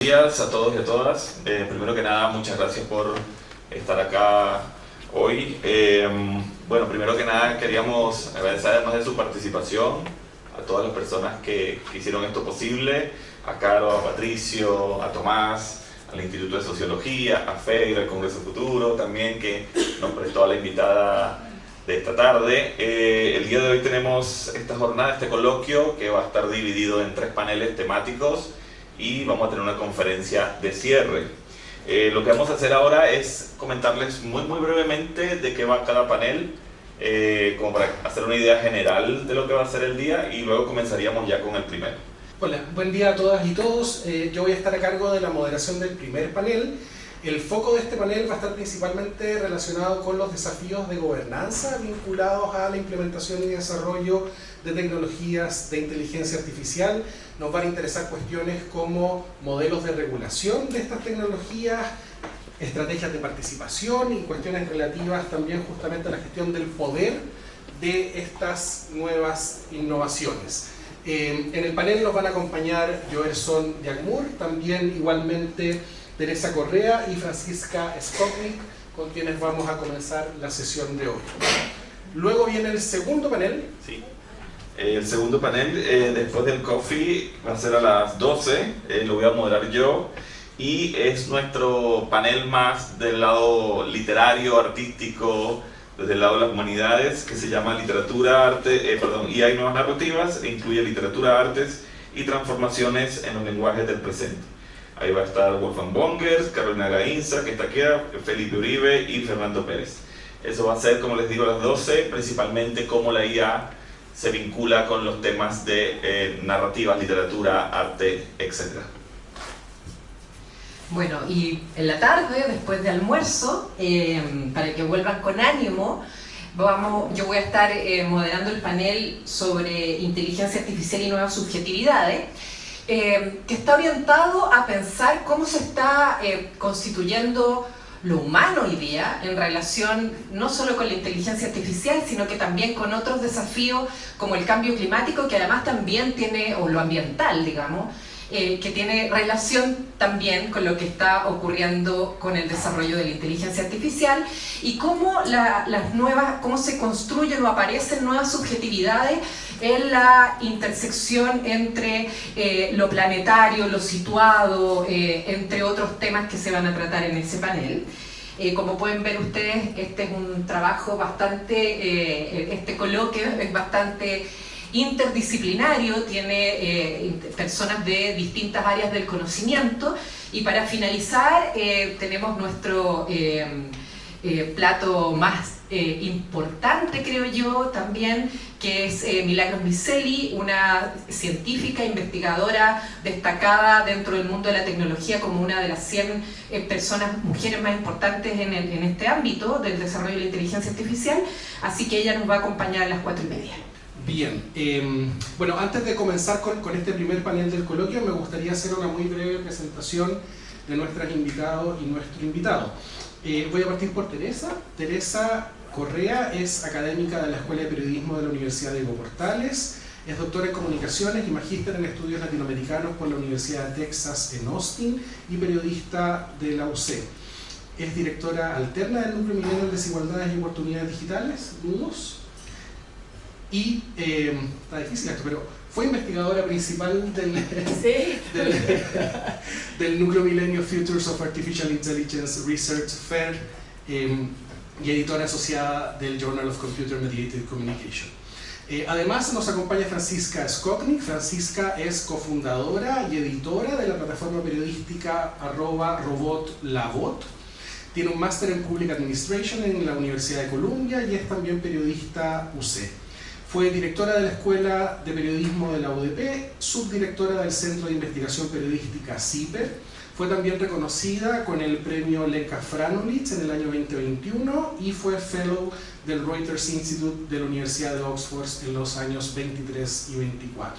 Buenos días a todos y a todas. Primero que nada, muchas gracias por estar acá hoy. Bueno, primero que nada queríamos agradecer, además de su participación, a todas las personas que hicieron esto posible, a Caro, a Patricio, a Tomás, al Instituto de Sociología, a FEIR, al Congreso Futuro, también que nos prestó a la invitada de esta tarde. El día de hoy tenemos esta jornada, este coloquio, que va a estar dividido en 3 paneles temáticos y vamos a tener una conferencia de cierre. Lo que vamos a hacer ahora es comentarles muy brevemente de qué va cada panel, como para hacer una idea general de lo que va a ser el día, y luego comenzaríamos ya con el primero. Hola, buen día a todas y todos. Yo voy a estar a cargo de la moderación del primer panel. El foco de este panel va a estar principalmente relacionado con los desafíos de gobernanza vinculados a la implementación y desarrollo de tecnologías de inteligencia artificial. Nos van a interesar cuestiones como modelos de regulación de estas tecnologías, estrategias de participación y cuestiones relativas también justamente a la gestión del poder de estas nuevas innovaciones. En el panel nos van a acompañar Joerson Jagmour, también igualmente Teresa Correa y Francisca Skoknik, con quienes vamos a comenzar la sesión de hoy. Luego viene el segundo panel. Sí. El segundo panel, después del coffee, va a ser a las 12, lo voy a moderar yo, y es nuestro panel más del lado literario, artístico, desde el lado de las humanidades, que se llama Literatura, Arte, y hay nuevas narrativas, e incluye literatura, artes y transformaciones en los lenguajes del presente. Ahí va a estar Wolfgang Bongers, Carolina Gainza, que está aquí, Felipe Uribe y Fernando Pérez. Eso va a ser, como les digo, a las 12, principalmente cómo la IA se vincula con los temas de narrativas, literatura, arte, etc. Bueno, y en la tarde, después de almuerzo, para que vuelvan con ánimo, yo voy a estar moderando el panel sobre inteligencia artificial y nuevas subjetividades, que está orientado a pensar cómo se está constituyendo lo humano hoy día en relación no solo con la inteligencia artificial, sino que también con otros desafíos como el cambio climático, que además también tiene, o lo ambiental, digamos, que tiene relación también con lo que está ocurriendo con el desarrollo de la inteligencia artificial, y cómo cómo se construyen o aparecen nuevas subjetividades en la intersección entre lo planetario, lo situado, entre otros temas que se van a tratar en ese panel. Como pueden ver ustedes, este es un trabajo bastante, este coloquio es bastante interdisciplinario, tiene personas de distintas áreas del conocimiento, y para finalizar tenemos nuestro plato más importante, creo yo, también, que es Milagros Miceli, una científica, investigadora destacada dentro del mundo de la tecnología como una de las 100 mujeres más importantes en este ámbito del desarrollo de la inteligencia artificial, así que ella nos va a acompañar a las 4:30. Bien, bueno, antes de comenzar con este primer panel del coloquio, me gustaría hacer una muy breve presentación de nuestros invitados y nuestro invitado. Voy a partir por Teresa. Teresa Correa es académica de la Escuela de Periodismo de la Universidad de Evo Portales, es doctora en Comunicaciones y magíster en Estudios Latinoamericanos por la Universidad de Texas en Austin y periodista de la UC. Es directora alterna del Núcleo Milenio de Desigualdades y Oportunidades Digitales, NUDOS. Y, está difícil esto, pero fue investigadora principal del Núcleo Milenio Futures of Artificial Intelligence Research FAIR, y editora asociada del Journal of Computer Mediated Communication. Además nos acompaña Francisca Skoknik. Francisca es cofundadora y editora de la plataforma periodística @robotlabot. Tiene un máster en Public Administration en la Universidad de Columbia y es también periodista UC. Fue directora de la Escuela de Periodismo de la UDP, subdirectora del Centro de Investigación Periodística CIPER. Fue también reconocida con el premio Lenka Franowitz en el año 2021 y fue Fellow del Reuters Institute de la Universidad de Oxford en los años 23 y 24.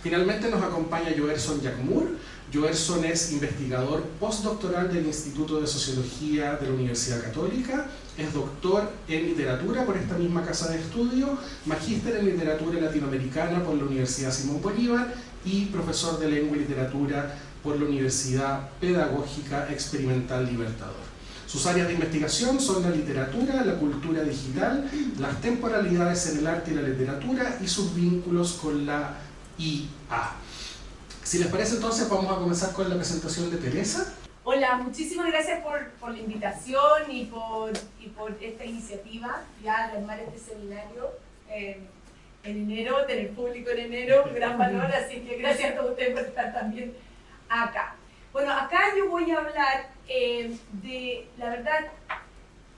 Finalmente nos acompaña Joerson Jagmour. Joerson es investigador postdoctoral del Instituto de Sociología de la Universidad Católica, es doctor en literatura por esta misma casa de estudio, magíster en literatura latinoamericana por la Universidad Simón Bolívar y profesor de lengua y literatura por la Universidad Pedagógica Experimental Libertador. Sus áreas de investigación son la literatura, la cultura digital, las temporalidades en el arte y la literatura y sus vínculos con la IA. Si les parece, entonces vamos a comenzar con la presentación de Teresa. Hola, muchísimas gracias por la invitación y por esta iniciativa, ya de armar este seminario en enero, tener público en enero, gran valor, así que gracias a todos ustedes por estar también acá. Bueno, acá yo voy a hablar de, la verdad,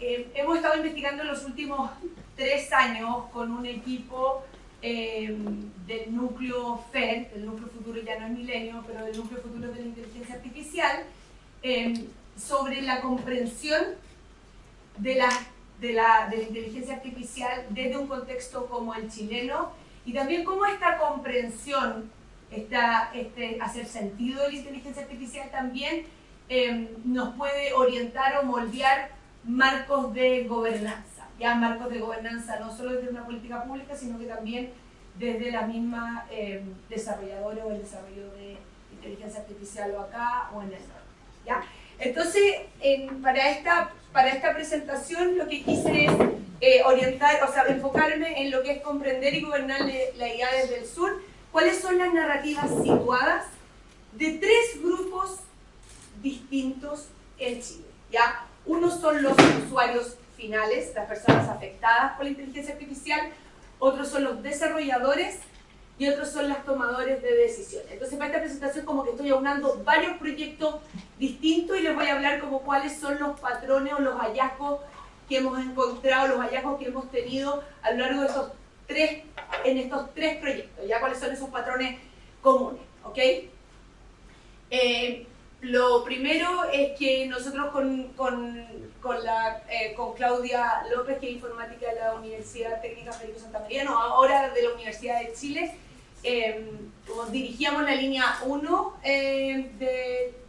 hemos estado investigando en los últimos 3 años con un equipo del núcleo FER, el núcleo futuro ya no es milenio, pero del núcleo futuro de la inteligencia artificial, sobre la comprensión de la inteligencia artificial desde un contexto como el chileno y también cómo esta comprensión, hacer sentido de la inteligencia artificial también nos puede orientar o moldear marcos de gobernanza, ya marcos de gobernanza no solo desde una política pública, sino que también desde la misma desarrolladora o el desarrollo de inteligencia artificial o acá o en el norte, ¿ya? Entonces, para esta presentación lo que quise es orientar, o sea, enfocarme en lo que es comprender y gobernar la IA desde el sur. ¿Cuáles son las narrativas situadas de 3 grupos distintos en Chile? ¿Ya? Unos son los usuarios finales, las personas afectadas por la inteligencia artificial, otros son los desarrolladores y otros son los tomadores de decisiones. Entonces, para esta presentación como que estoy aunando varios proyectos distintos y les voy a hablar como cuáles son los patrones o los hallazgos que hemos encontrado, los hallazgos que hemos tenido a lo largo de estos tres proyectos, ya cuáles son esos patrones comunes, ¿ok? Lo primero es que nosotros con Claudia López, que es informática de la Universidad Técnica Federico Santa María, no, ahora de la Universidad de Chile, dirigíamos la línea 1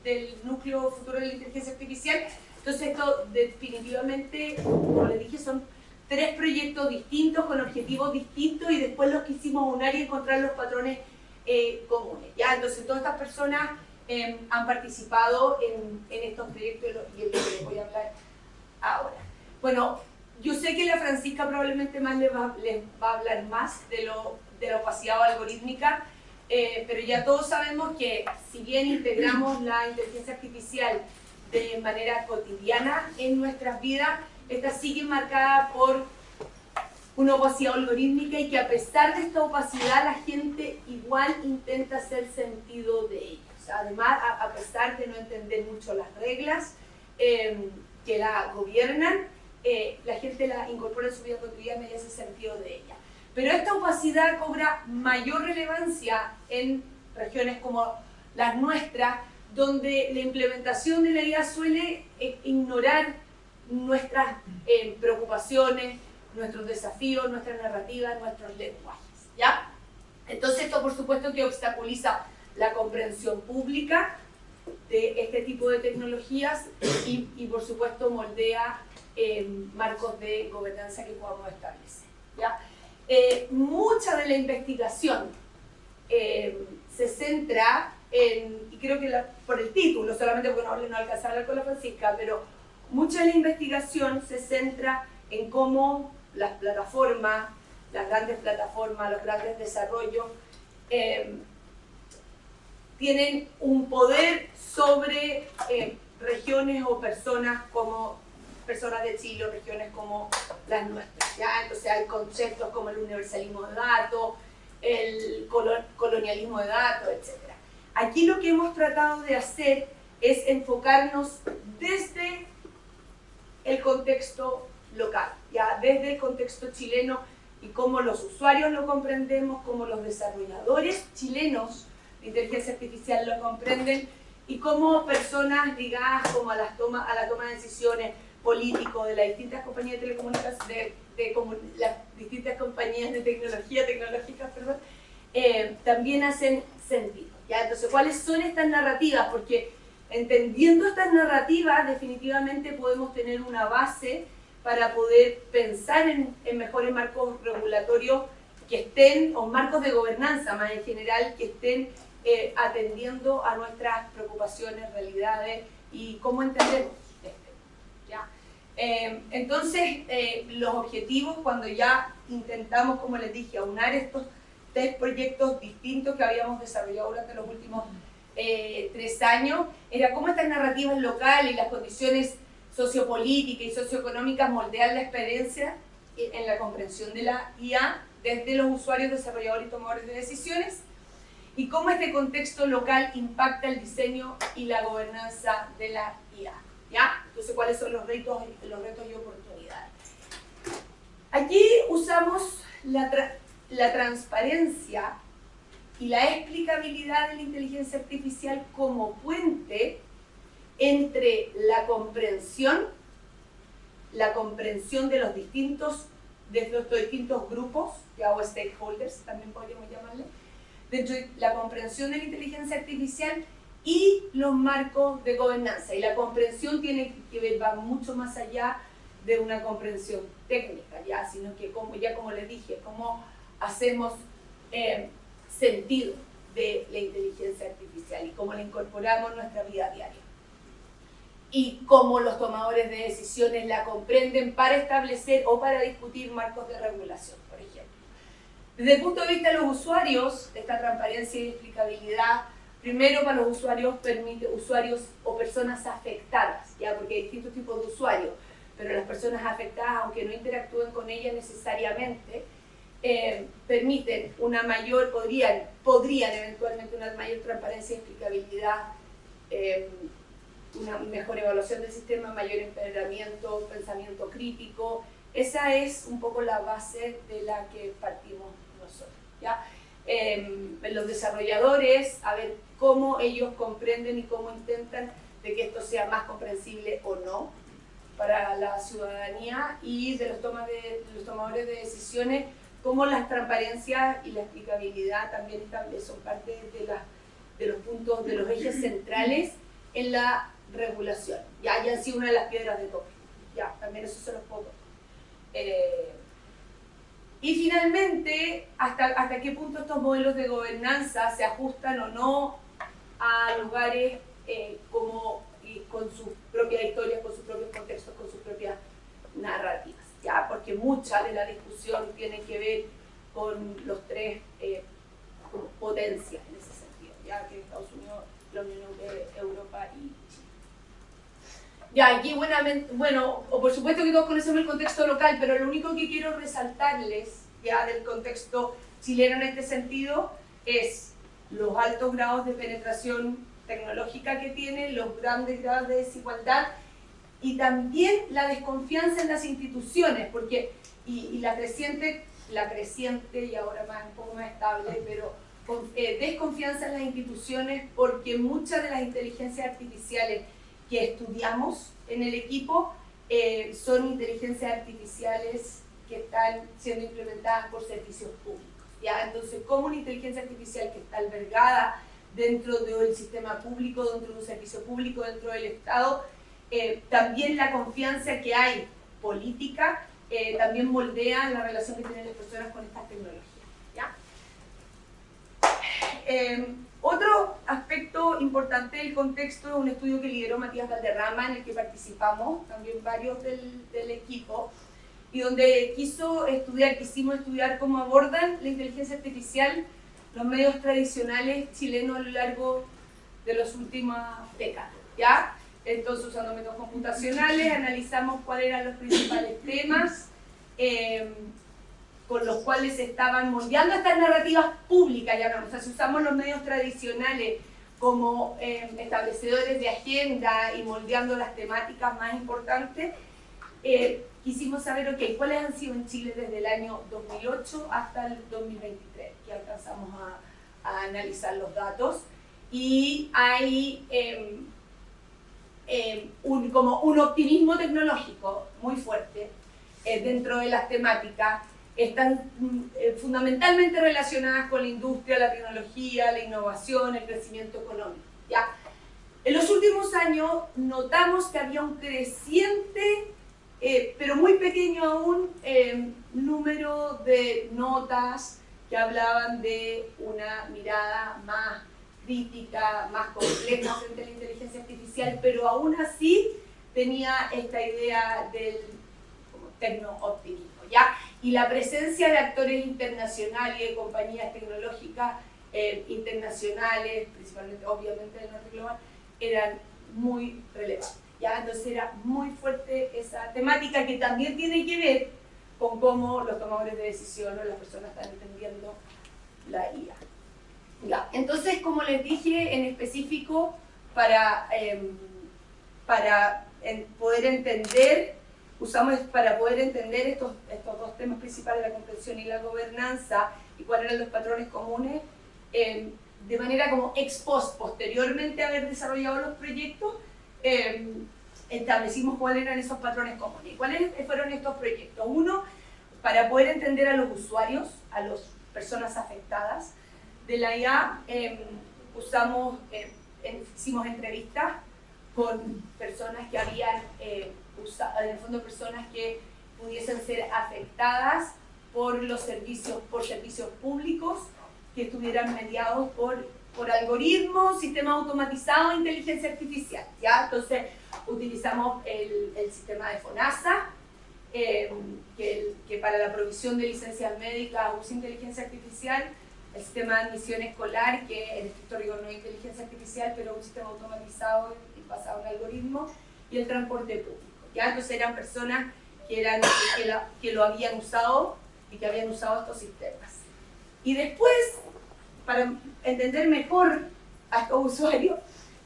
del núcleo futuro de la inteligencia artificial. Entonces esto definitivamente, como les dije, son 3 proyectos distintos con objetivos distintos y después los quisimos unir y encontrar los patrones comunes, ¿ya? Entonces todas estas personas han participado en estos proyectos y es lo que les voy a hablar ahora. Bueno, yo sé que la Francisca probablemente más les va a hablar más de la opacidad algorítmica, pero ya todos sabemos que si bien integramos la inteligencia artificial de manera cotidiana en nuestras vidas, esta sigue marcada por una opacidad algorítmica y que a pesar de esta opacidad la gente igual intenta hacer sentido de ella. O sea, además, a pesar de no entender mucho las reglas que la gobiernan, la gente la incorpora en su vida cotidiana y hace sentido de ella. Pero esta opacidad cobra mayor relevancia en regiones como las nuestras, donde la implementación de la IA suele ignorar nuestras preocupaciones, nuestros desafíos, nuestras narrativas, nuestros lenguajes, ¿ya? Entonces esto por supuesto que obstaculiza la comprensión pública de este tipo de tecnologías y por supuesto moldea marcos de gobernanza que podamos establecer, ¿ya? Mucha de la investigación se centra y creo que por el título, solamente porque no alcanzaba a hablar con la Francisca, pero mucha de la investigación se centra en cómo las plataformas, las grandes plataformas, los grandes desarrollos tienen un poder sobre regiones o personas como personas de Chile o regiones como las nuestras, ¿ya? Entonces hay conceptos como el universalismo de datos, el colonialismo de datos, etc. Aquí lo que hemos tratado de hacer es enfocarnos desde el contexto local, ya desde el contexto chileno y cómo los usuarios lo comprendemos, cómo los desarrolladores chilenos de inteligencia artificial lo comprenden y cómo personas ligadas como a la toma de decisiones políticos de las distintas compañías de telecomunicaciones, las distintas compañías de tecnológicas, perdón, también hacen sentido, ¿ya? Entonces, ¿cuáles son estas narrativas? Porque entendiendo estas narrativas definitivamente podemos tener una base para poder pensar en mejores marcos regulatorios que estén, o marcos de gobernanza más en general, que estén atendiendo a nuestras preocupaciones, realidades y cómo entendemos esto, ¿ya? Entonces, los objetivos, cuando ya intentamos, como les dije, aunar estos 3 proyectos distintos que habíamos desarrollado durante los últimos 3 años, era cómo estas narrativas locales y las condiciones sociopolíticas y socioeconómicas moldean la experiencia en la comprensión de la IA desde los usuarios, desarrolladores y tomadores de decisiones, y cómo este contexto local impacta el diseño y la gobernanza de la IA, ¿ya? Entonces, ¿cuáles son los retos y oportunidades? Aquí usamos la transparencia y la explicabilidad de la inteligencia artificial como puente entre la comprensión de los distintos grupos, ya, o stakeholders, también podríamos llamarle, dentro de la comprensión de la inteligencia artificial y los marcos de gobernanza. Y la comprensión tiene que ver, va mucho más allá de una comprensión técnica, ya, sino que, como les dije, cómo hacemos sentido de la inteligencia artificial y cómo la incorporamos en nuestra vida diaria. Y cómo los tomadores de decisiones la comprenden para establecer o para discutir marcos de regulación, por ejemplo. Desde el punto de vista de los usuarios, esta transparencia y explicabilidad, primero para los usuarios permite usuarios o personas afectadas, ¿ya? Porque hay distintos tipos de usuarios, pero las personas afectadas, aunque no interactúen con ellas necesariamente, permiten una mayor, podrían eventualmente una mayor transparencia y explicabilidad, una mejor evaluación del sistema, mayor empoderamiento, pensamiento crítico. Esa es un poco la base de la que partimos nosotros, ¿ya? Los desarrolladores, a ver cómo ellos comprenden y cómo intentan de que esto sea más comprensible o no para la ciudadanía, y de los tomadores de decisiones, cómo las transparencias y la explicabilidad también son parte de los puntos, de los ejes centrales en la regulación. Ya han sido una de las piedras de toque. Ya, también eso se los puedo tocar. Y finalmente, ¿hasta qué punto estos modelos de gobernanza se ajustan o no a lugares con sus propias historias, con sus propios contextos, con sus propias narrativas? ¿Ya? Porque mucha de la discusión tiene que ver con los 3 potencias en ese sentido, ya que Estados Unidos, la Unión Europea y China. Ya, aquí bueno, por supuesto que todos conocemos el contexto local, pero lo único que quiero resaltarles ya del contexto chileno en este sentido es los altos grados de penetración tecnológica que tiene, los grandes grados de desigualdad y también la desconfianza en las instituciones, porque y la creciente y ahora un poco más estable, pero desconfianza en las instituciones, porque muchas de las inteligencias artificiales que estudiamos en el equipo son inteligencias artificiales que están siendo implementadas por servicios públicos, ¿ya? Entonces, como una inteligencia artificial que está albergada dentro del sistema público, dentro de un servicio público, dentro del Estado, también la confianza que hay política también moldea la relación que tienen las personas con estas tecnologías, ¿ya? Otro aspecto importante del contexto es un estudio que lideró Matías Valderrama, en el que participamos también varios del equipo, y donde quisimos estudiar cómo abordan la inteligencia artificial los medios tradicionales chilenos a lo largo de las últimas décadas, ¿ya? Entonces, usando métodos computacionales, analizamos cuáles eran los principales temas con los cuales se estaban moldeando estas narrativas públicas, o sea, si usamos los medios tradicionales como establecedores de agenda y moldeando las temáticas más importantes, quisimos saber, ¿cuáles han sido en Chile desde el año 2008 hasta el 2023? Que alcanzamos a analizar los datos, y hay como un optimismo tecnológico muy fuerte dentro de las temáticas. Están fundamentalmente relacionadas con la industria, la tecnología, la innovación, el crecimiento económico, ¿ya? En los últimos años notamos que había un creciente, pero muy pequeño aún, número de notas que hablaban de una mirada más crítica, más compleja frente a la inteligencia artificial, pero aún así tenía esta idea del tecno-optimismo, ¿ya? Y la presencia de actores internacionales y de compañías tecnológicas internacionales, principalmente, obviamente, del norte global, eran muy relevantes, ¿ya? Entonces era muy fuerte esa temática que también tiene que ver con cómo los tomadores de decisión o las personas están entendiendo la IA. ¿Ya? Entonces, como les dije, en específico, para poder entender, usamos para poder entender estos dos temas principales, la comprensión y la gobernanza, y cuáles eran los patrones comunes, de manera como ex post, posteriormente a haber desarrollado los proyectos, establecimos cuáles eran esos patrones comunes. ¿Y cuáles fueron estos proyectos? Uno, para poder entender a los usuarios, a las personas afectadas de la IA, hicimos entrevistas con personas que habían usado, en el fondo personas que pudiesen ser afectadas por servicios públicos que estuvieran mediados por algoritmos, sistemas automatizados e inteligencia artificial, ¿ya? Entonces utilizamos el sistema de FONASA, que para la provisión de licencias médicas usa inteligencia artificial, el sistema de admisión escolar, que en estricto rigor no es inteligencia artificial, pero un sistema automatizado y basado en algoritmos, y el transporte público, ¿ya? Entonces eran personas que lo habían usado y que habían usado estos sistemas. Y después, para entender mejor a estos usuarios,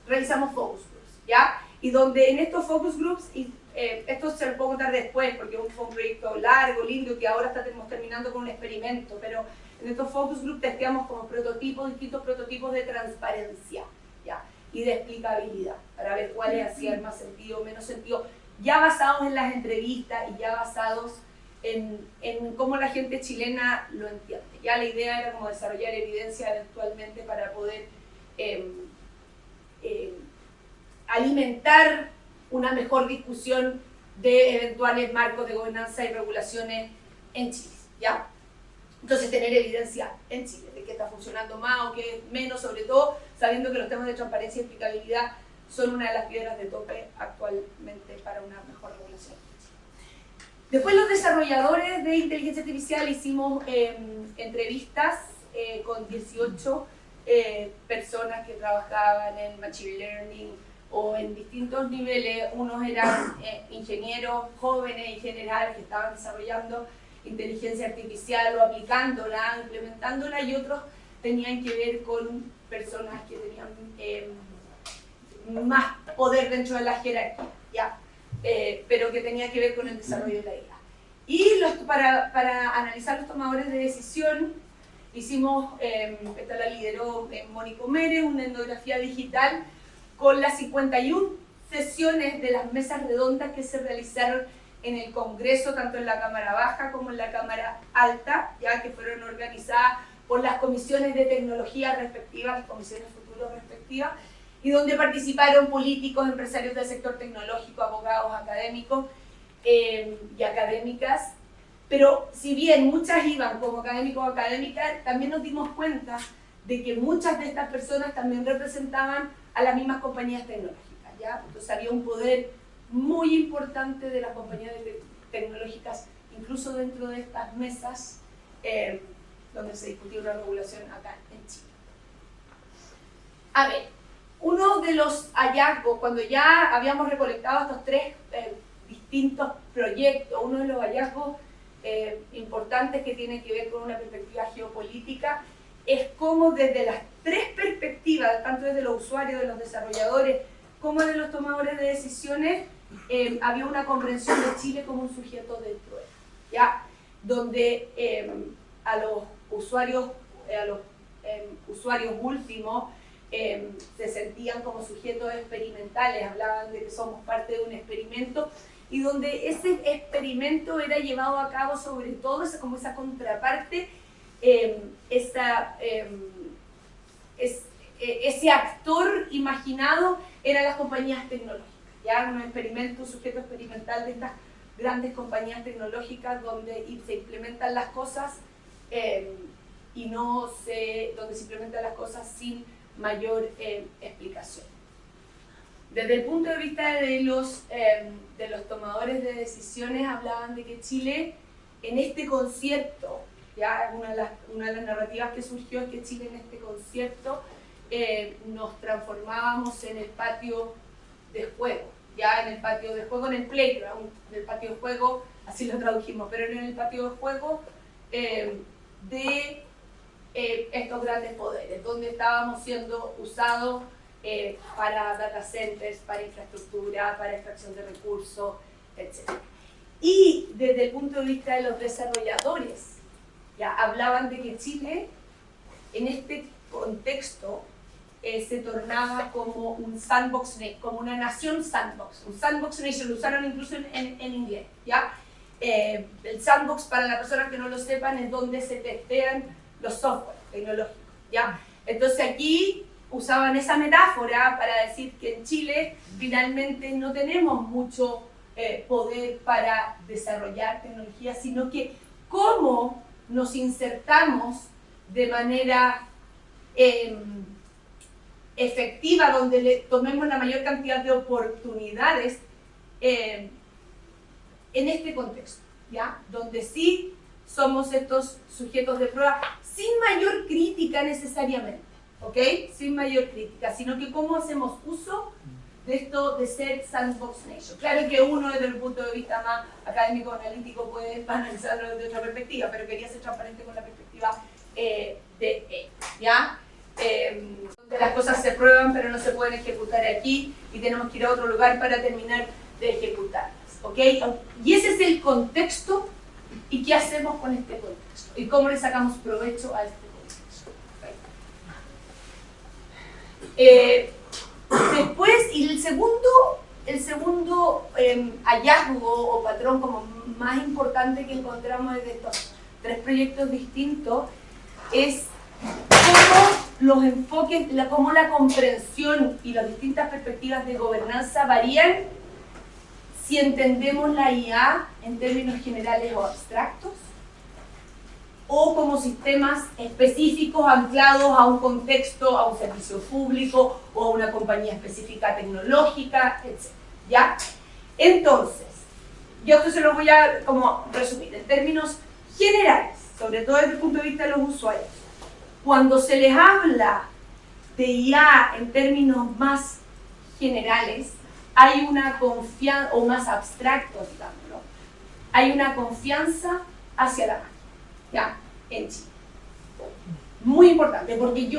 realizamos focus groups, ¿ya? Y donde en estos focus groups, esto se lo puedo contar después porque fue un proyecto largo, lindo, que ahora estamos terminando con un experimento, pero en estos focus groups testeamos como distintos prototipos de transparencia, ¿ya? Y de explicabilidad, para ver cuáles hacían más sentido o menos sentido, ya basados en las entrevistas y ya basados en cómo la gente chilena lo entiende. Ya la idea era como desarrollar evidencia eventualmente para poder alimentar una mejor discusión de eventuales marcos de gobernanza y regulaciones en Chile, ¿ya? Entonces tener evidencia en Chile de qué está funcionando más o qué menos, sobre todo sabiendo que los temas de transparencia y explicabilidad son una de las piedras de tope actualmente para una mejor regulación. Después los desarrolladores de inteligencia artificial hicimos entrevistas con 18 personas que trabajaban en Machine Learning o en distintos niveles. Unos eran ingenieros jóvenes y generales que estaban desarrollando inteligencia artificial o aplicándola, implementándola, y otros tenían que ver con personas que tenían más poder dentro de la jerarquía, ¿ya? Pero que tenía que ver con el desarrollo de la IA. Y para analizar los tomadores de decisión, hicimos, esta la lideró Mónico Mérez, una etnografía digital con las 51 sesiones de las mesas redondas que se realizaron en el Congreso, tanto en la Cámara Baja como en la Cámara Alta, ya que fueron organizadas por las comisiones de tecnología respectivas, las comisiones futuros respectivas, y donde participaron políticos, empresarios del sector tecnológico, abogados, académicos y académicas. Pero si bien muchas iban como académicos o académicas, también nos dimos cuenta de que muchas de estas personas también representaban a las mismas compañías tecnológicas, ¿ya? Entonces había un poder muy importante de las compañías tecnológicas, incluso dentro de estas mesas donde se discutió una regulación acá en Chile. A ver, uno de los hallazgos, cuando ya habíamos recolectado estos tres distintos proyectos, uno de los hallazgos importantes que tiene que ver con una perspectiva geopolítica, es cómo desde las tres perspectivas, tanto desde los usuarios, de los desarrolladores, como de los tomadores de decisiones, había una comprensión de Chile como un sujeto del problema, ¿ya? Donde a los usuarios últimos se sentían como sujetos experimentales, hablaban de que somos parte de un experimento, y donde ese experimento era llevado a cabo sobre todo como esa contraparte, ese actor imaginado eran las compañías tecnológicas, ya un experimento, un sujeto experimental de estas grandes compañías tecnológicas donde se implementan las cosas donde se implementan las cosas sin mayor explicación. Desde el punto de vista de los tomadores de decisiones, hablaban de que Chile, en este concierto, ya una de las narrativas que surgió es que Chile en este concierto nos transformábamos en el patio de juego, ya en el patio de juego, en el playground, en el patio de juego, así lo tradujimos, pero en el patio de juego de estos grandes poderes, donde estábamos siendo usados para data centers, para infraestructura, para extracción de recursos, etc. Y desde el punto de vista de los desarrolladores, ya hablaban de que Chile, en este contexto, se tornaba como un sandbox, como una nación sandbox, un sandbox nation, lo usaron incluso en inglés, ¿ya? El sandbox, para las personas que no lo sepan, es donde se testean los software tecnológicos, ¿ya? Entonces aquí usaban esa metáfora para decir que en Chile finalmente no tenemos mucho poder para desarrollar tecnología, sino que cómo nos insertamos de manera efectiva, donde le tomemos la mayor cantidad de oportunidades en este contexto, ¿ya? Donde sí somos estos sujetos de prueba sin mayor crítica necesariamente, ¿ok? Sin mayor crítica, sino que cómo hacemos uso de esto de ser sandbox nation. Claro que uno desde el punto de vista más académico, analítico, puede analizarlo desde otra perspectiva, pero quería ser transparente con la perspectiva ¿ya? Donde las cosas se prueban pero no se pueden ejecutar aquí y tenemos que ir a otro lugar para terminar de ejecutarlas, ¿ok? Y ese es el contexto y qué hacemos con este contexto y cómo le sacamos provecho a este contexto. ¿Okay? Después, y el segundo hallazgo o patrón como más importante que encontramos de estos tres proyectos distintos es cómo los enfoques, cómo la comprensión y las distintas perspectivas de gobernanza varían si entendemos la IA en términos generales o abstractos, o como sistemas específicos anclados a un contexto, a un servicio público o a una compañía específica tecnológica, etc. ¿Ya? Entonces, yo esto se lo voy a como resumir en términos generales, sobre todo desde el punto de vista de los usuarios. Cuando se les habla de IA en términos más generales, hay una confianza, o más abstractos, digámoslo, hay una confianza hacia la máquina, ¿ya? En Chile. Muy importante, porque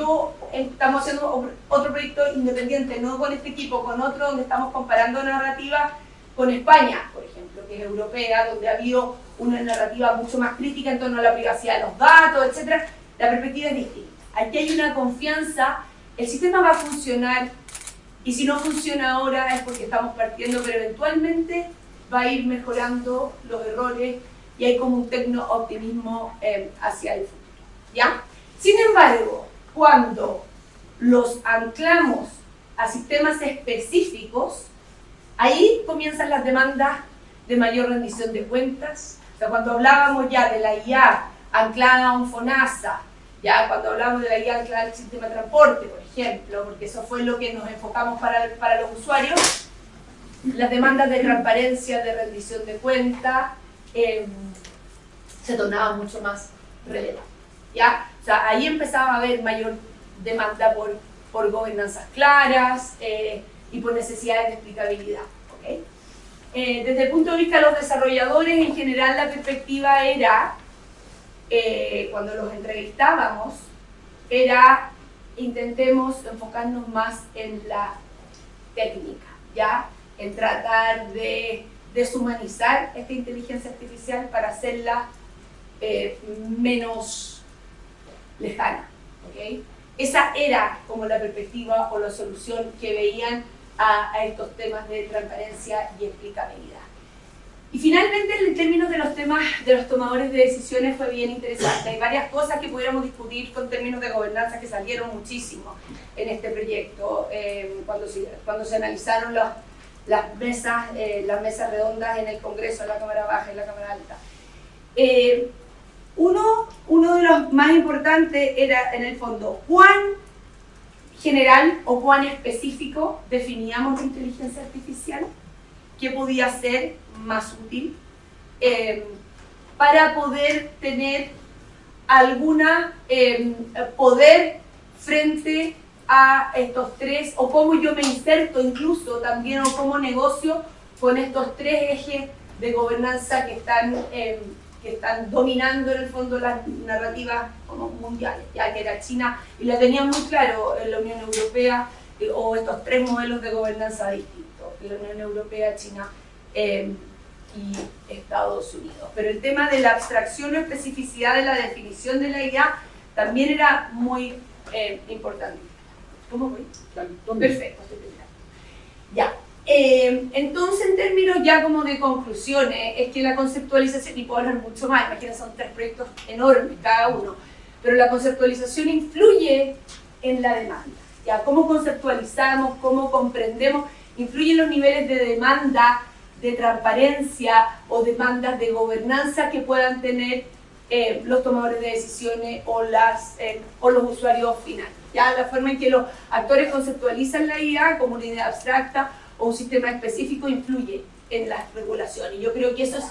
estamos haciendo otro proyecto independiente, no con este equipo, con otro, donde estamos comparando narrativa con España, por ejemplo, que es europea, donde ha habido una narrativa mucho más crítica en torno a la privacidad de los datos, etc. La perspectiva es distinta. Aquí hay una confianza, el sistema va a funcionar, y si no funciona ahora es porque estamos partiendo, pero eventualmente va a ir mejorando los errores y hay como un tecno-optimismo hacia el futuro, ¿ya? Sin embargo, cuando los anclamos a sistemas específicos, ahí comienzan las demandas de mayor rendición de cuentas. O sea, cuando hablábamos ya de la IA anclada a un FONASA, ya cuando hablamos de la IA anclada al sistema de transporte, por ejemplo, porque eso fue lo que nos enfocamos para los usuarios, las demandas de transparencia, de rendición de cuentas, se tornaban mucho más relevantes, ¿ya? O sea, ahí empezaba a haber mayor demanda por gobernanzas claras y por necesidades de explicabilidad, ¿okay? Desde el punto de vista de los desarrolladores, en general la perspectiva era, cuando los entrevistábamos, era intentemos enfocarnos más en la técnica, ¿ya? En tratar de deshumanizar esta inteligencia artificial para hacerla menos lejana, ¿okay? Esa era como la perspectiva o la solución que veían a estos temas de transparencia y explicabilidad. Y finalmente, en términos de los temas de los tomadores de decisiones, fue bien interesante. Hay varias cosas que pudiéramos discutir con términos de gobernanza que salieron muchísimo en este proyecto, cuando se analizaron las mesas redondas en el Congreso, en la Cámara Baja y en la Cámara Alta. Uno de los más importantes era, en el fondo, cuán general o cuán específico definíamos la inteligencia artificial, qué podía ser más útil, para poder tener alguna poder frente a estos tres, o cómo yo me inserto incluso también, o cómo negocio con estos tres ejes de gobernanza que están dominando en el fondo las narrativas como mundiales, ya que era China, y la tenían muy claro en la Unión Europea, o estos tres modelos de gobernanza distintos, la Unión Europea, China y Estados Unidos. Pero el tema de la abstracción o especificidad de la definición de la IA también era muy importante. ¿Cómo voy? Perfecto, estoy terminando. Ya. Entonces, en términos ya como de conclusiones, es que la conceptualización, y puedo hablar mucho más, imagínense, son tres proyectos enormes cada uno, pero la conceptualización influye en la demanda. Ya, cómo conceptualizamos, cómo comprendemos, influyen los niveles de demanda, de transparencia o demandas de gobernanza que puedan tener los tomadores de decisiones o los usuarios finales. Ya, la forma en que los actores conceptualizan la IA como una idea abstracta o un sistema específico influye en las regulaciones. Yo creo que eso es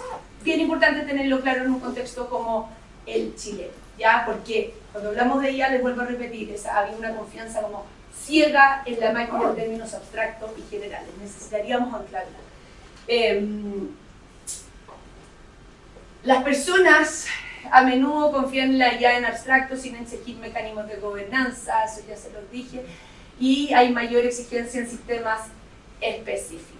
bien importante tenerlo claro en un contexto como el chileno, ¿ya? Porque cuando hablamos de IA, les vuelvo a repetir, había una confianza como ciega en la máquina en términos abstractos y generales. Necesitaríamos anclarla. Las personas a menudo confían en la IA en abstracto sin exigir mecanismos de gobernanza, eso ya se los dije, y hay mayor exigencia en sistemas específicos.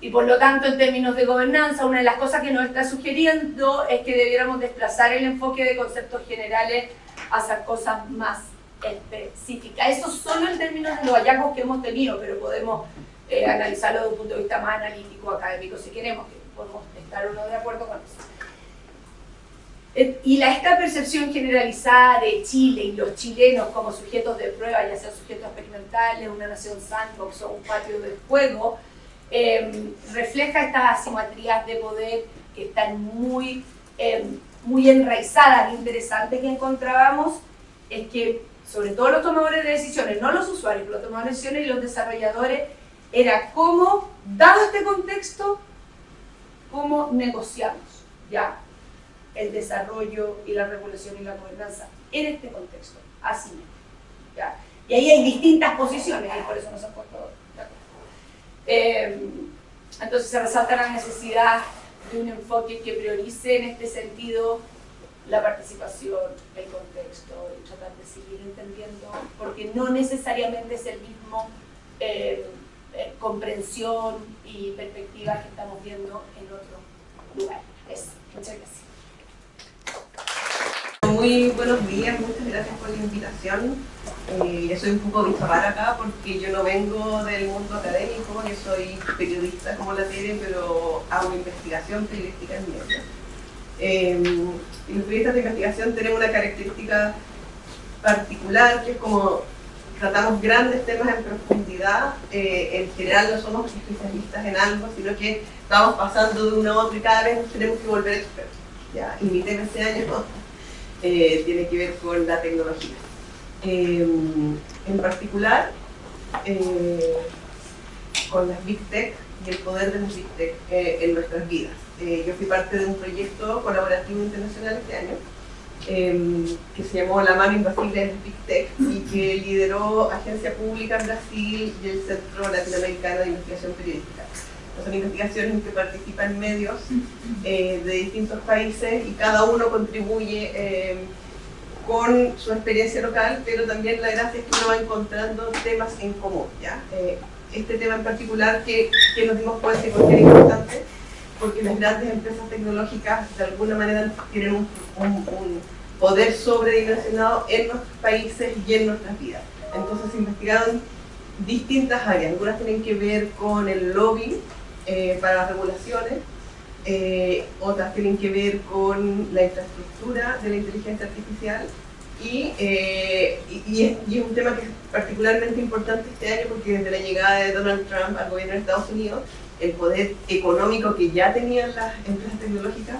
Y por lo tanto, en términos de gobernanza, una de las cosas que nos está sugiriendo es que debiéramos desplazar el enfoque de conceptos generales hacia cosas más específicas. Eso solo en términos de los hallazgos que hemos tenido, pero podemos analizarlo desde un punto de vista más analítico, académico, si queremos, que podemos estar o no de acuerdo con eso. Y esta percepción generalizada de Chile y los chilenos como sujetos de prueba, ya sean sujetos experimentales, una nación sandbox o un patio de juego, refleja estas asimetrías de poder que están muy enraizadas. Lo interesante que encontrábamos es que, sobre todo los tomadores de decisiones, no los usuarios, pero los tomadores de decisiones y los desarrolladores, era cómo, dado este contexto, cómo negociamos ya el desarrollo y la regulación y la gobernanza en este contexto, así mismo, ¿ya? Y ahí hay distintas posiciones, y por eso nos han puesto de acuerdo. Entonces se resalta la necesidad de un enfoque que priorice en este sentido la participación, el contexto, y tratar de seguir entendiendo, porque no necesariamente es el mismo comprensión y perspectiva que estamos viendo en otro lugar. Eso. Muchas gracias. Muy buenos días, muchas gracias por la invitación. Yo soy un poco bichapara acá porque yo no vengo del mundo académico, yo soy periodista como la Tere, pero hago investigación periodística en medios. Y los periodistas de investigación tenemos una característica particular, que es como tratamos grandes temas en profundidad. En general no somos especialistas en algo, sino que estamos pasando de uno a otro y cada vez nos tenemos que volver expertos. ¿Ya? Y mi tema este año tiene que ver con la tecnología. En particular, con las Big Tech y el poder de las Big Tech en nuestras vidas. Yo fui parte de un proyecto colaborativo internacional este año que se llamó La mano invasible de las Big Tech y que lideró Agencia Pública en Brasil y el Centro Latinoamericano de Investigación Periodística. Son investigaciones en que participan medios de distintos países y cada uno contribuye con su experiencia local, pero también la gracia es que uno va encontrando temas en común, ¿ya? Este tema en particular que nos dimos cuenta que era importante, porque las grandes empresas tecnológicas de alguna manera tienen un poder sobredimensionado en nuestros países y en nuestras vidas. Entonces se investigaron distintas áreas, algunas tienen que ver con el lobby para las regulaciones, otras tienen que ver con la infraestructura de la inteligencia artificial y es un tema que es particularmente importante este año porque desde la llegada de Donald Trump al gobierno de Estados Unidos, el poder económico que ya tenían las empresas tecnológicas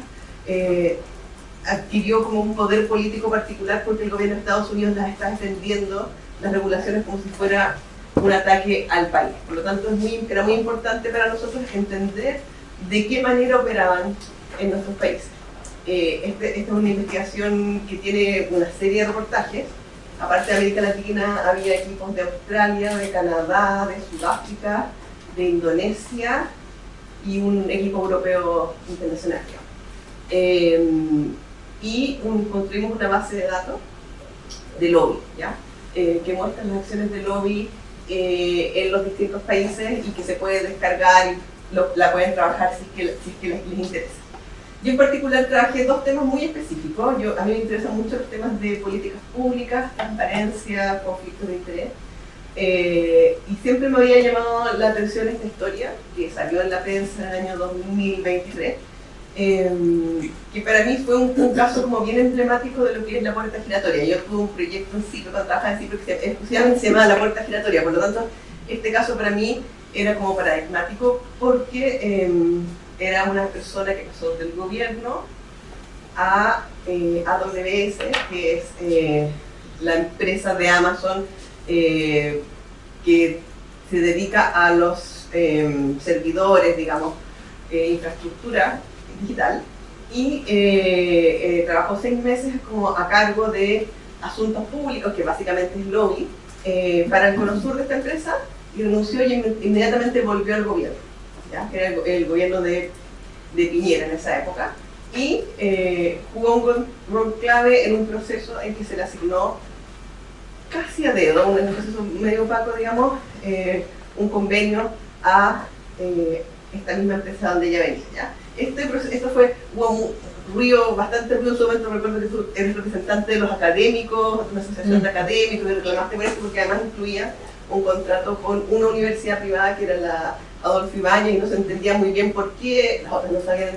adquirió como un poder político particular porque el gobierno de Estados Unidos las está defendiendo, las regulaciones, como si fuera un ataque al país. Por lo tanto, era muy importante para nosotros entender de qué manera operaban en nuestros países. Esta es una investigación que tiene una serie de reportajes. Aparte de América Latina, había equipos de Australia, de Canadá, de Sudáfrica, de Indonesia y un equipo europeo internacional. Y construimos una base de datos de lobby, ¿ya? Que muestra las acciones de lobby en los distintos países y que se puede descargar y la pueden trabajar si es que les interesa. Yo en particular trabajé dos temas muy específicos. A mí me interesan mucho los temas de políticas públicas, transparencia, conflictos de interés. Y siempre me había llamado la atención esta historia que salió en la prensa en el año 2023, que para mí fue un caso como bien emblemático de lo que es la puerta giratoria. Yo tuve un proyecto en Cipro, cuando trabajaba en Cipro, que exclusivamente se llamaba la puerta giratoria. Por lo tanto, este caso para mí era como paradigmático porque era una persona que pasó del gobierno a AWS, que es la empresa de Amazon que se dedica a los servidores, digamos, infraestructura digital, y trabajó 6 meses como a cargo de asuntos públicos, que básicamente es lobby, para el cono sur de esta empresa, y renunció y inmediatamente volvió al gobierno, ¿ya? Que era el gobierno de Piñera en esa época, y jugó un rol clave en un proceso en que se le asignó casi a dedo, un proceso medio opaco, digamos, un convenio a esta misma empresa donde ella venía, ¿ya? Esto fue, hubo bastante ruido en su momento. Recuerdo que tú eres representante de los académicos, de una asociación de académicos, y reclamaste por eso porque además incluía un contrato con una universidad privada que era la Adolfo Ibáñez, y no se entendía muy bien por qué, las otras no se habían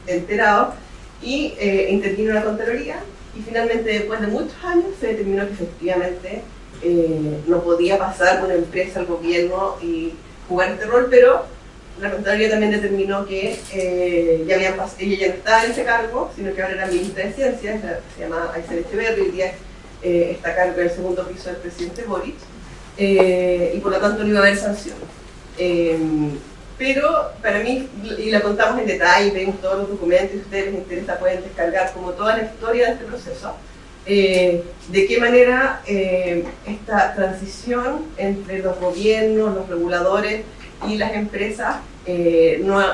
enterado, y intervino la Contraloría, y finalmente después de muchos años se determinó que efectivamente no podía pasar una empresa al gobierno y jugar este rol, pero la Contraloría también determinó que ella ya no estaba en ese cargo, sino que ahora era ministra de Ciencias, se llama Aysén Echeverri, hoy día está a cargo del segundo piso del presidente Boric, y por lo tanto no iba a haber sanción. Pero para mí, y la contamos en detalle, vemos todos los documentos, y si a ustedes les interesa pueden descargar como toda la historia de este proceso, de qué manera esta transición entre los gobiernos, los reguladores y las empresas no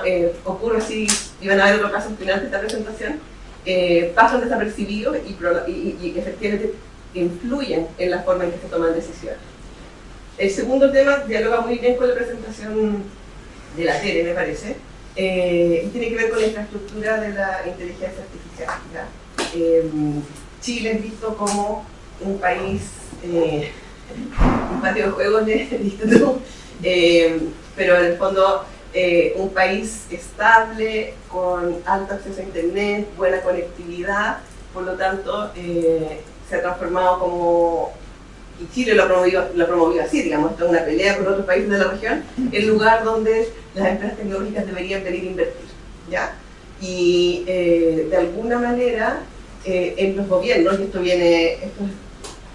ocurre así. Iban a haber otro caso al final de esta presentación, pasan desapercibidos y efectivamente influyen en la forma en que se toman decisiones. El segundo tema dialoga muy bien con la presentación de la Tere, me parece, y tiene que ver con la infraestructura de la inteligencia artificial, ¿ya? Chile es visto como un país, un patio de juegos distinto, pero en el fondo un país estable, con alto acceso a internet, buena conectividad, por lo tanto se ha transformado como, y Chile lo ha promovido así, digamos, esto es una pelea con otros países de la región, el lugar donde las empresas tecnológicas deberían venir a invertir, ¿ya? Y de alguna manera en los gobiernos, y esto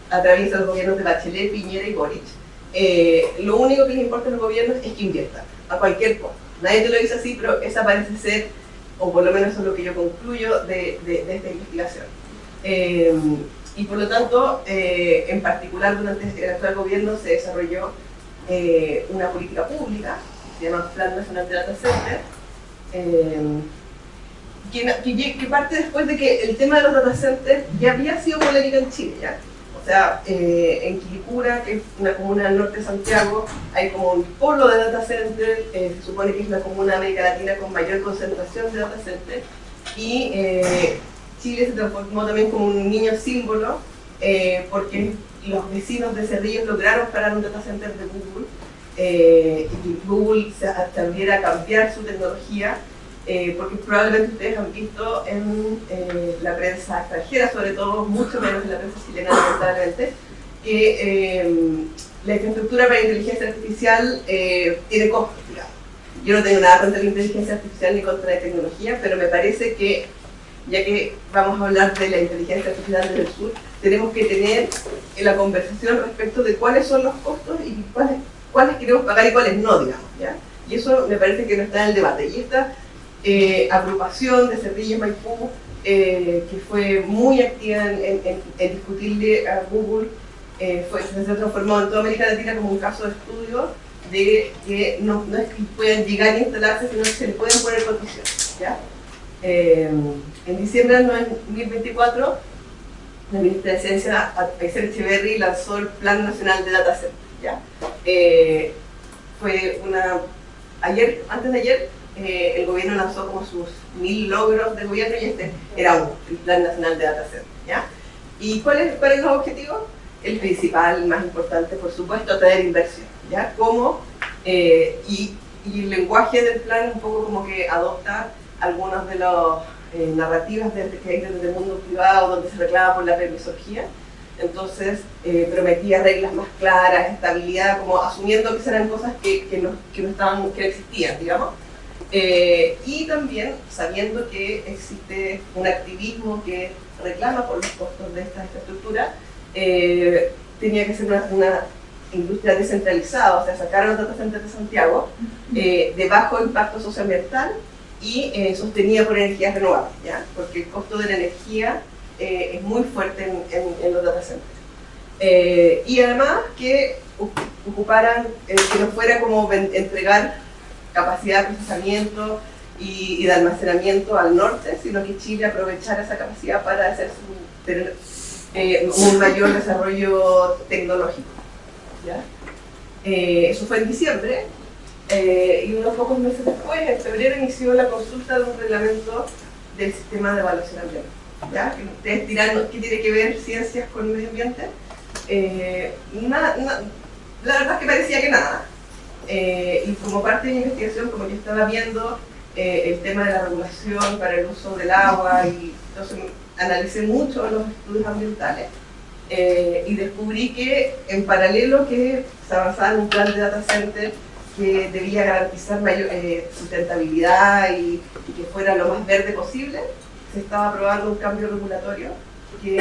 atraviesa los gobiernos de Bachelet, Piñera y Boric, lo único que les importa a los gobiernos es que inviertan, a cualquier costo. Nadie te lo dice así, pero esa parece ser, o por lo menos eso es lo que yo concluyo de esta investigación. Y por lo tanto, en particular durante el actual gobierno se desarrolló una política pública, que se llama Plan Nacional de Data Center, que parte después de que el tema de los data centers ya había sido polémica en Chile, ¿ya? O sea, en Quilicura, que es una comuna del norte de Santiago, hay como un polo de data center, se supone que es la comuna de América Latina con mayor concentración de data center, y Chile se transformó también como un niño símbolo, porque los vecinos de Cerrillos lograron parar un data center de Google, y Google se atreviera a cambiar su tecnología, porque probablemente ustedes han visto en la prensa extranjera, sobre todo mucho menos en la prensa chilena, lamentablemente, que la infraestructura para inteligencia artificial tiene costos, digamos. Yo no tengo nada contra la inteligencia artificial ni contra la tecnología, pero me parece que ya que vamos a hablar de la inteligencia artificial desde el sur, tenemos que tener la conversación respecto de cuáles son los costos y cuáles queremos pagar y cuáles no, digamos, ¿ya? Y eso me parece que no está en el debate. Y esta agrupación de Cerrillos Maipú, que fue muy activa en discutirle a Google, se transformó en toda América Latina como un caso de estudio de que no es que puedan llegar a instalarse, sino que se le pueden poner condiciones, ¿ya? En diciembre del 2024, la ministra de Ciencia, Aysén Echeverry, lanzó el Plan Nacional de Data Center, ¿ya? Antes de ayer, el gobierno lanzó como sus 1000 logros del gobierno y este era el Plan Nacional de Data Center, ¿ya? ¿Y cuáles son los objetivos? El principal, el más importante, por supuesto, atraer inversión, ¿ya? Y el lenguaje del plan un poco como que adopta algunas de las narrativas que hay desde el mundo privado donde se reclama por la permisología. Entonces prometía reglas más claras, estabilidad, como asumiendo que serán cosas que no existían, digamos. Y también sabiendo que existe un activismo que reclama por los costos de esta infraestructura, tenía que ser una industria descentralizada, o sea, sacaron los data centers de Santiago de bajo impacto socioambiental y sostenida por energías renovables, ¿ya? Porque el costo de la energía es muy fuerte en los data centers. Y además que ocuparan, que no fuera como entregar capacidad de procesamiento y de almacenamiento al norte, sino que Chile aprovechara esa capacidad para hacer un mayor desarrollo tecnológico, ¿ya? Eso fue en diciembre, y unos pocos meses después, en febrero, inició la consulta de un reglamento del sistema de evaluación ambiental, ¿ya? Que ustedes dirán, ¿qué tiene que ver ciencias con medio ambiente? La verdad es que parecía que nada. Y como parte de mi investigación, como yo estaba viendo el tema de la regulación para el uso del agua, y entonces analicé mucho los estudios ambientales y descubrí que en paralelo que se avanzaba en un plan de data center que debía garantizar mayor sustentabilidad y que fuera lo más verde posible, se estaba aprobando un cambio regulatorio que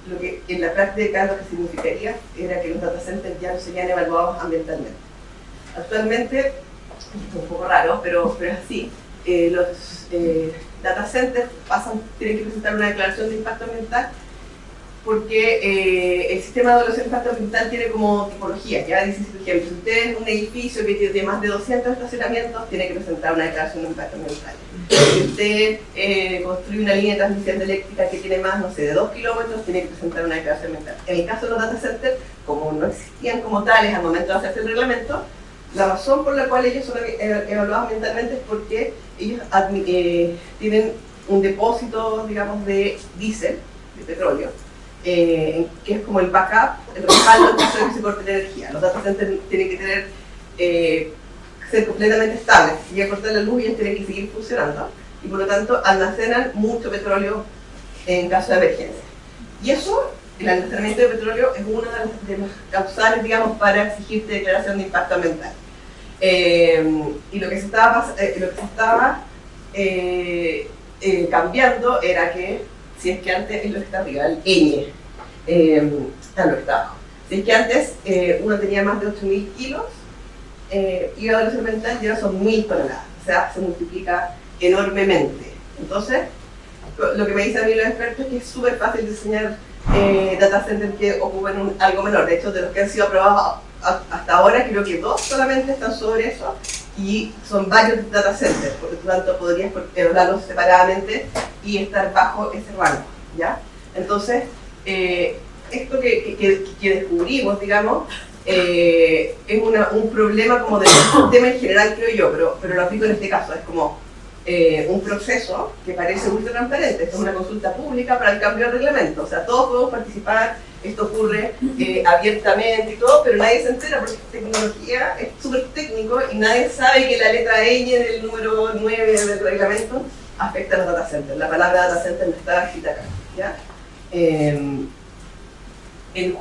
lo que en la práctica lo que significaría era que los data centers ya no serían evaluados ambientalmente. Actualmente, esto es un poco raro, pero es así, los data centers tienen que presentar una declaración de impacto ambiental porque el sistema de evaluación de impacto ambiental tiene como tipologías, ya dice, por ejemplo, si usted es un edificio que tiene más de 200 estacionamientos, tiene que presentar una declaración de impacto ambiental. Si usted construye una línea de transmisión eléctrica que tiene más, no sé, de 2 kilómetros, tiene que presentar una declaración ambiental. En el caso de los data centers, como no existían como tales al momento de hacerse el reglamento, la razón por la cual ellos son evaluados ambientalmente es porque ellos tienen un depósito, digamos, de diésel, de petróleo, que es como el backup, el respaldo en caso de que se corte la energía. Los data centers tienen que ser completamente estables. Si ya cortar la luz, ellos tienen que seguir funcionando y por lo tanto almacenan mucho petróleo en caso de emergencia. Y eso, el almacenamiento de petróleo, es una de las causales, digamos, para exigirte declaración de impacto ambiental. Y lo que se estaba cambiando era que, si es que antes, es lo que está arriba, el ñ, lo que está abajo. Si es que antes uno tenía más de 8.000 kilos, y ahora ambiental ya son 1.000 toneladas, o sea, se multiplica enormemente. Entonces, lo que me dicen a mí los expertos es que es súper fácil diseñar data centers que ocupen algo menor. De hecho, de los que han sido aprobados hasta ahora, creo que 2 solamente están sobre eso, y son varios data centers, por lo tanto podrías hablarlos separadamente y estar bajo ese rango, ¿ya? Entonces, esto que descubrimos, digamos, es un problema como del sistema en general, creo yo, pero lo aplico en este caso. Es como un proceso que parece ultra transparente. Esto es una consulta pública para el cambio de reglamento, o sea, todos podemos participar, esto ocurre abiertamente y todo, pero nadie se entera porque tecnología es súper técnico y nadie sabe que la letra ñ del número 9 del reglamento afecta a los data centers. La palabra data center no está escrita acá, ¿ya? El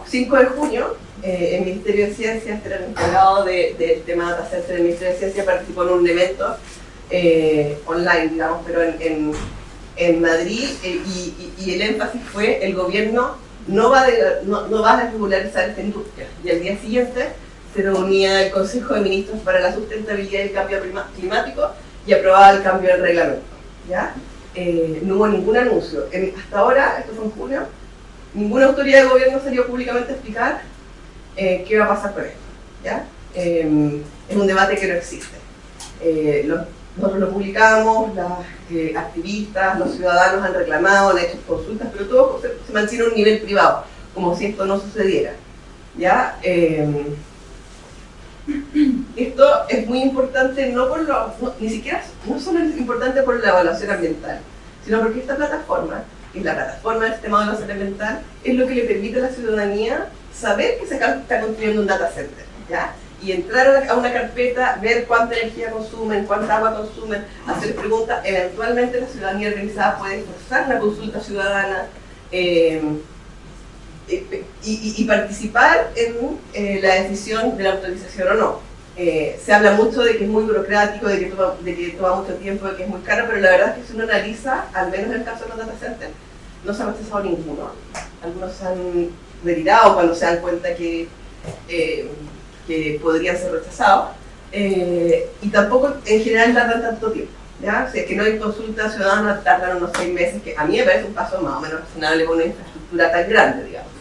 5 de junio, el Ministerio de Ciencias, que era el encargado del tema data center del Ministerio de Ciencias, participó en un evento online, digamos, pero en Madrid, y el énfasis fue el gobierno no va a regularizar esta industria. Y al día siguiente se reunía el Consejo de Ministros para la Sustentabilidad y el Cambio Climático y aprobaba el cambio del reglamento. ¿Ya? No hubo ningún anuncio. Hasta ahora, esto fue en junio, ninguna autoridad de gobierno salió públicamente a explicar qué va a pasar con esto. ¿Ya? Es un debate que no existe. Nosotros lo publicamos, las activistas, los ciudadanos han reclamado, han hecho consultas, pero todo se mantiene a un nivel privado, como si esto no sucediera. ¿Ya? Esto es muy importante, ni siquiera, no solo es importante por la evaluación ambiental, sino porque esta plataforma, que es la plataforma del sistema de evaluación ambiental, es lo que le permite a la ciudadanía saber que se está construyendo un data center. ¿Ya? Y entrar a una carpeta, ver cuánta energía consumen, cuánta agua consumen, hacer preguntas. Eventualmente la ciudadanía organizada puede forzar una consulta ciudadana y participar en la decisión de la autorización o no. Se habla mucho de que es muy burocrático, de que toma mucho tiempo, de que es muy caro, pero la verdad es que si uno analiza, al menos en el caso de los data centers, no se ha procesado ninguno. Algunos se han retirado cuando se dan cuenta que podrían ser rechazados, y tampoco en general tardan tanto tiempo. ¿Ya? O sea, que no hay consulta ciudadana, tardan unos 6 meses, que a mí me parece un paso más o menos razonable con una infraestructura tan grande, digamos.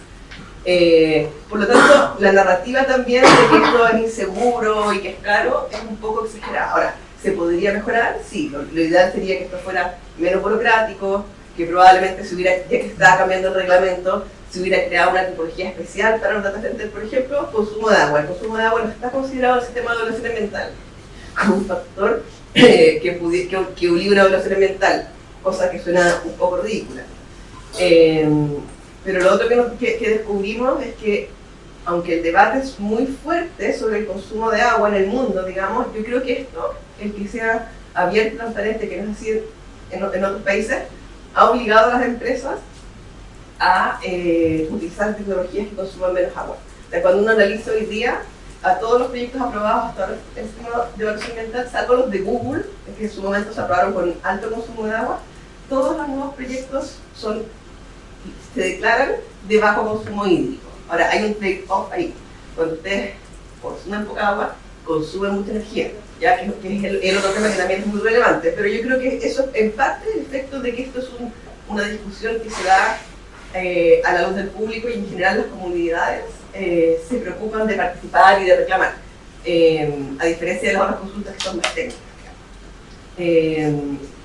Por lo tanto, la narrativa también de que esto es inseguro y que es caro es un poco exagerada. Ahora, ¿se podría mejorar? Sí, lo ideal sería que esto fuera menos burocrático, que probablemente se hubiera, ya que estaba cambiando el reglamento, se hubiera creado una tipología especial para un data center, por ejemplo, consumo de agua. El consumo de agua no está considerado en el sistema de evaluación ambiental como un factor que obliga una evaluación ambiental, cosa que suena un poco ridícula. Pero lo otro que descubrimos es que, aunque el debate es muy fuerte sobre el consumo de agua en el mundo, digamos, yo creo que esto, el que sea abierto y transparente, que no es así en otros países, ha obligado a las empresas a utilizar tecnologías que consuman menos agua. O sea, cuando uno analiza hoy día a todos los proyectos aprobados hasta ahora en el sistema de evaluación ambiental, salvo los de Google, que en su momento se aprobaron con alto consumo de agua, todos los nuevos proyectos se declaran de bajo consumo hídrico. Ahora, hay un trade-off ahí. Cuando ustedes consumen poca agua, consumen mucha energía, ya que es el otro tema que también es muy relevante. Pero yo creo que eso en parte es el efecto de que esto es una discusión que se da a la luz del público, y en general las comunidades se preocupan de participar y de reclamar, a diferencia de las otras consultas que son más técnicas.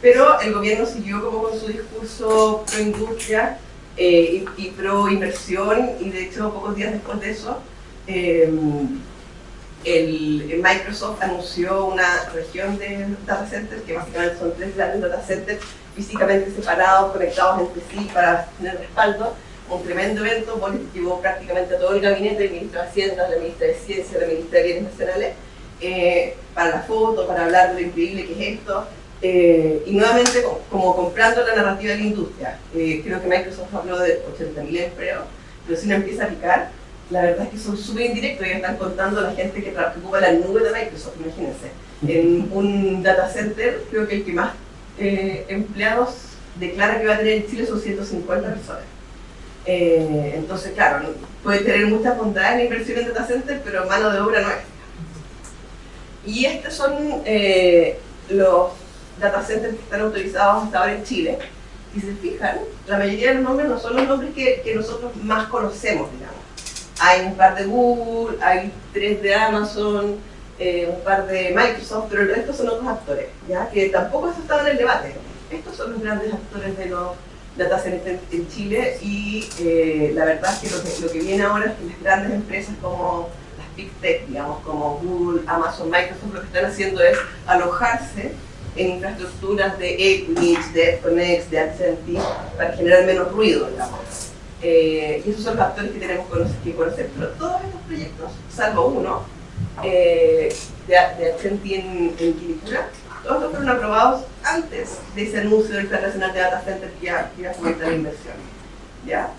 Pero el gobierno siguió como con su discurso pro industria y pro inversión, y de hecho pocos días después de eso Microsoft anunció una región de data centers, que básicamente son 3 grandes data centers físicamente separados, conectados entre sí para tener respaldo. Un tremendo evento, llevó prácticamente a todo el gabinete, el ministro de Hacienda, la ministra de Ciencia, la ministra de Bienes Nacionales, para la foto, para hablar de lo increíble que es esto, y nuevamente como comprando la narrativa de la industria. Creo que Microsoft habló de 80.000 empleos, pero si uno empieza a picar, la verdad es que son súper indirectos. Ya están contando a la gente que ocupa la nube de Microsoft, imagínense. En un data center, creo que el que más empleados declara que va a tener en Chile son 150 personas. Entonces, claro, puede tener muchas bondades la inversión en data center, pero mano de obra no es. Y estos son los data centers que están autorizados hasta ahora en Chile. Si se fijan, la mayoría de los nombres no son los nombres que nosotros más conocemos, digamos. Hay un par de Google, hay 3 de Amazon, un par de Microsoft, pero el resto son otros actores, ¿ya? Que tampoco eso estaba en el debate. Estos son los grandes actores de los data centers en Chile, y la verdad es que lo que viene ahora es que las grandes empresas como las Big Tech, digamos, como Google, Amazon, Microsoft, lo que están haciendo es alojarse en infraestructuras de Equinix, de Econex, de Accenti, para generar menos ruido, digamos. Y esos son los actores que tenemos que conocer. Pero todos estos proyectos, salvo uno, de Accenti en Quilicura, todos estos fueron aprobados antes de ese anuncio del Plan Nacional de Data Center que iba a fomentar la inversión. ¿Ya?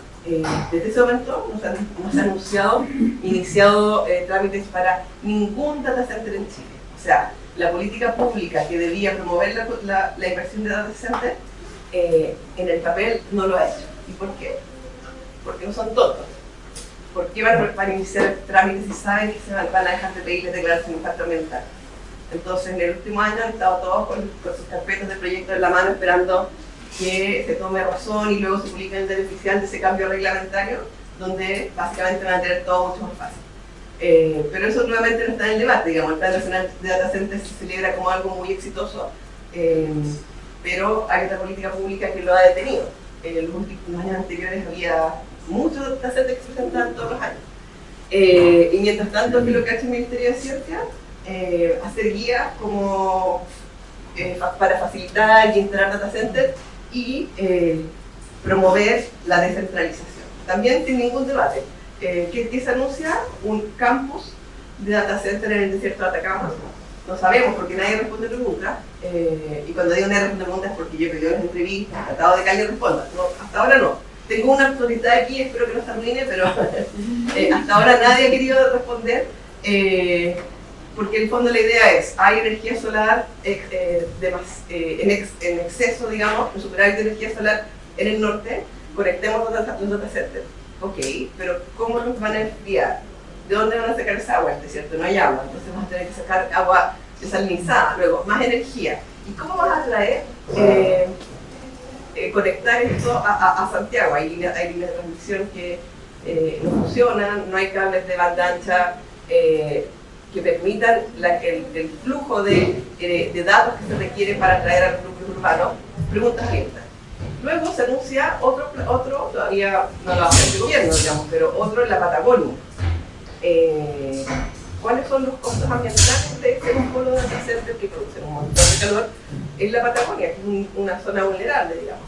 Desde ese momento no se ha iniciado trámites para ningún data center en Chile. O sea, la política pública que debía promover la inversión de data center En el papel no lo ha hecho. ¿Y por qué? Porque no son tontos. ¿Por qué van a iniciar trámites si saben que se van a dejar de pedirles declaración de impacto ambiental? Entonces, en el último año han estado todos con sus carpetas de proyecto en la mano esperando que se tome razón y luego se publique en el diario oficial de ese cambio reglamentario, donde básicamente van a tener todo mucho más fácil. Pero eso nuevamente no está en el debate, digamos, el Plan Nacional de Data Centers se celebra como algo muy exitoso, pero hay otra política pública que lo ha detenido. En los últimos años anteriores había muchos data centers que se presentaban todos los años. Y mientras tanto, ¿qué es lo que ha hecho el Ministerio de Ciencia? Hacer guías como para facilitar y instalar data centers y promover la descentralización. También sin ningún debate. ¿Qué se anuncia? Un campus de data center en el desierto de Atacama. No sabemos porque nadie responde preguntas. Y cuando digo nadie responde preguntas es porque yo he pedido las entrevistas, tratado de que alguien responda. No, hasta ahora no. Tengo una autoridad aquí, espero que no se arruine, pero hasta ahora nadie ha querido responder. Porque en el fondo la idea es, hay energía solar en exceso, digamos, en superávit de energía solar en el norte, conectemos los data centers. Ok, pero ¿cómo nos van a enfriar? ¿De dónde van a sacar esa agua? Es cierto, no hay agua, entonces vamos a tener que sacar agua desalinizada, luego más energía. ¿Y cómo vas a traer, conectar esto a Santiago? Hay líneas de transmisión que no funcionan, no hay cables de banda ancha que permitan el flujo de datos que se requiere para traer al núcleo urbano. Preguntas abiertas. Luego se anuncia otro todavía no lo hace el gobierno, digamos, pero otro en la Patagonia. ¿Cuáles son los costos ambientales de ser un polo de data center que produce un montón de calor en la Patagonia, que es una zona vulnerable, digamos?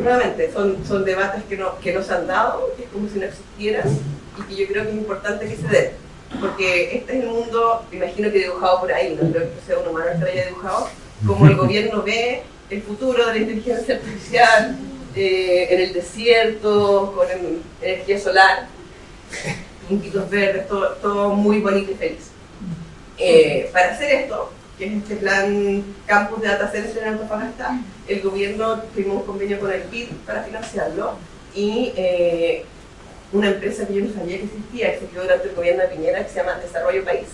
Nuevamente, son debates que no se han dado, que es como si no existieran, y que yo creo que es importante que se den. Porque este es el mundo, me imagino que dibujado por ahí, no creo que sea un humano que lo haya dibujado, como el gobierno ve el futuro de la inteligencia artificial en el desierto, con energía solar, puntitos verdes, todo muy bonito y feliz. Para hacer esto, que es este plan Campus de Data Center en Antofagasta, el gobierno firmó un convenio con el BID para financiarlo y una empresa que yo no sabía que existía, que se creó durante el gobierno de Piñera, que se llama Desarrollo País,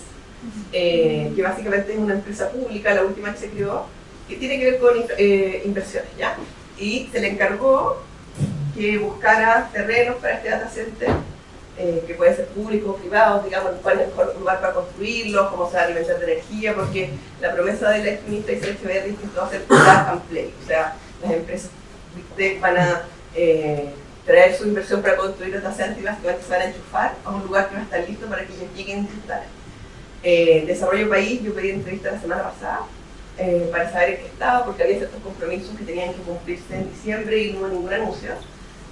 que básicamente es una empresa pública, la última que se creó, que tiene que ver con inversiones, ¿ya? Y se le encargó que buscara terrenos para este data center, que puede ser público o privado, digamos, cuál es el mejor lugar para construirlos, cómo se va a alimentar de energía, porque la promesa de la exministra Isabel Echeverría es que esto va a ser plug and play, o sea, las empresas Big Tech van a traer su inversión para construir data center y básicamente se van a enchufar a un lugar que va a estar listo para que ellos lleguen a instalar. Desarrollo País, yo pedí entrevista la semana pasada, para saber en qué estaba, porque había ciertos compromisos que tenían que cumplirse en diciembre y no hubo ningún anuncio.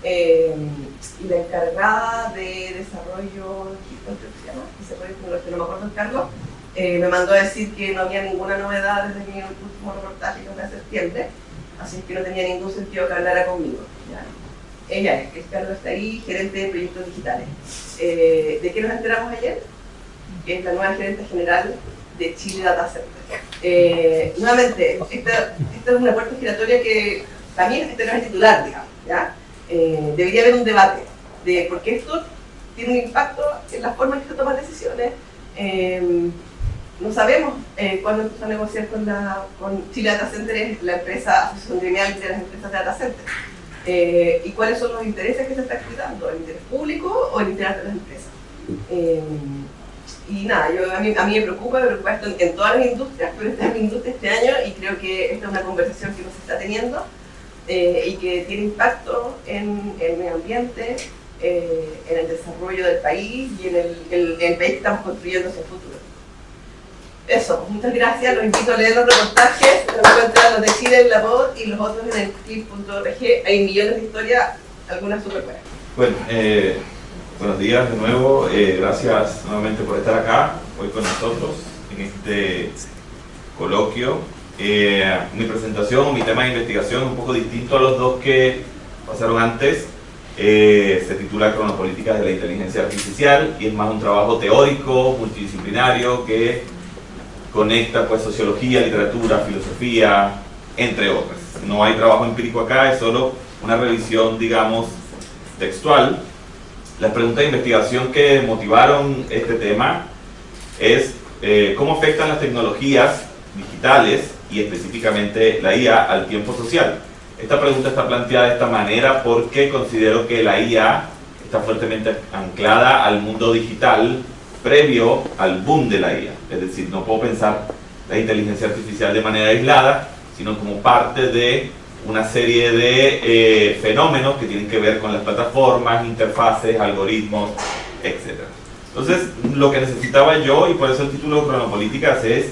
Y la encargada de desarrollo, ¿cómo se llama? Desarrollo tecnológico, no me acuerdo el cargo, me mandó a decir que no había ninguna novedad desde mi último reportaje que fue en septiembre, así que no tenía ningún sentido que hablara conmigo. ¿Ya? Ella es, el cargo está ahí, gerente de proyectos digitales. ¿De qué nos enteramos ayer? Que es la nueva gerente general de Chile Data Center. Nuevamente, esta es una puerta giratoria que también no es el titular, digamos, ¿ya? Debería haber un debate de porque esto tiene un impacto en la forma en que se toman decisiones. No sabemos cuándo empezó a negociar con Chile Data Center, la empresa asociación gremial de las empresas de data center, y cuáles son los intereses que se están cuidando, el interés público o el interés de las empresas. Y nada, a mí me preocupa esto en todas las industrias, pero esta es mi industria este año y creo que esta es una conversación que no se está teniendo y que tiene impacto en el medio ambiente, en el desarrollo del país y en el país que estamos construyendo hacia el futuro. Eso, muchas gracias, los invito a leer los reportajes, los encuentran los de Chile en la POD y los otros en el clip.org, hay millones de historias, algunas súper buenas. Bueno, buenos días de nuevo, gracias nuevamente por estar acá hoy con nosotros en este coloquio. Mi presentación, mi tema de investigación es un poco distinto a los dos que pasaron antes. Se titula Cronopolíticas de la Inteligencia Artificial y es más un trabajo teórico, multidisciplinario que conecta pues sociología, literatura, filosofía, entre otras. No hay trabajo empírico acá, es solo una revisión, digamos, textual. Las preguntas de investigación que motivaron este tema es cómo afectan las tecnologías digitales y específicamente la IA al tiempo social. Esta pregunta está planteada de esta manera porque considero que la IA está fuertemente anclada al mundo digital previo al boom de la IA. Es decir, no puedo pensar la inteligencia artificial de manera aislada, sino como parte de una serie de fenómenos que tienen que ver con las plataformas, interfaces, algoritmos, etc. Entonces, lo que necesitaba yo, y por eso el título Cronopolíticas, es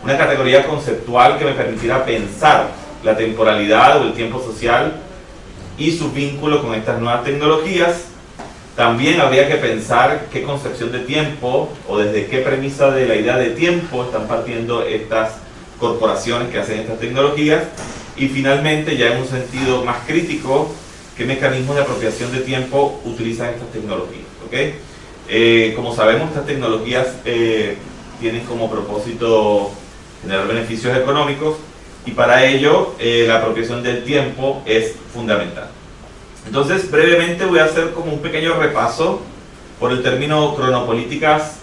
una categoría conceptual que me permitiera pensar la temporalidad o el tiempo social y su vínculo con estas nuevas tecnologías. También habría que pensar qué concepción de tiempo o desde qué premisa de la idea de tiempo están partiendo estas corporaciones que hacen estas tecnologías. Y finalmente, ya en un sentido más crítico, qué mecanismos de apropiación de tiempo utilizan estas tecnologías. ¿Okay? Como sabemos, estas tecnologías tienen como propósito generar beneficios económicos y para ello la apropiación del tiempo es fundamental. Entonces, brevemente voy a hacer como un pequeño repaso por el término cronopolíticas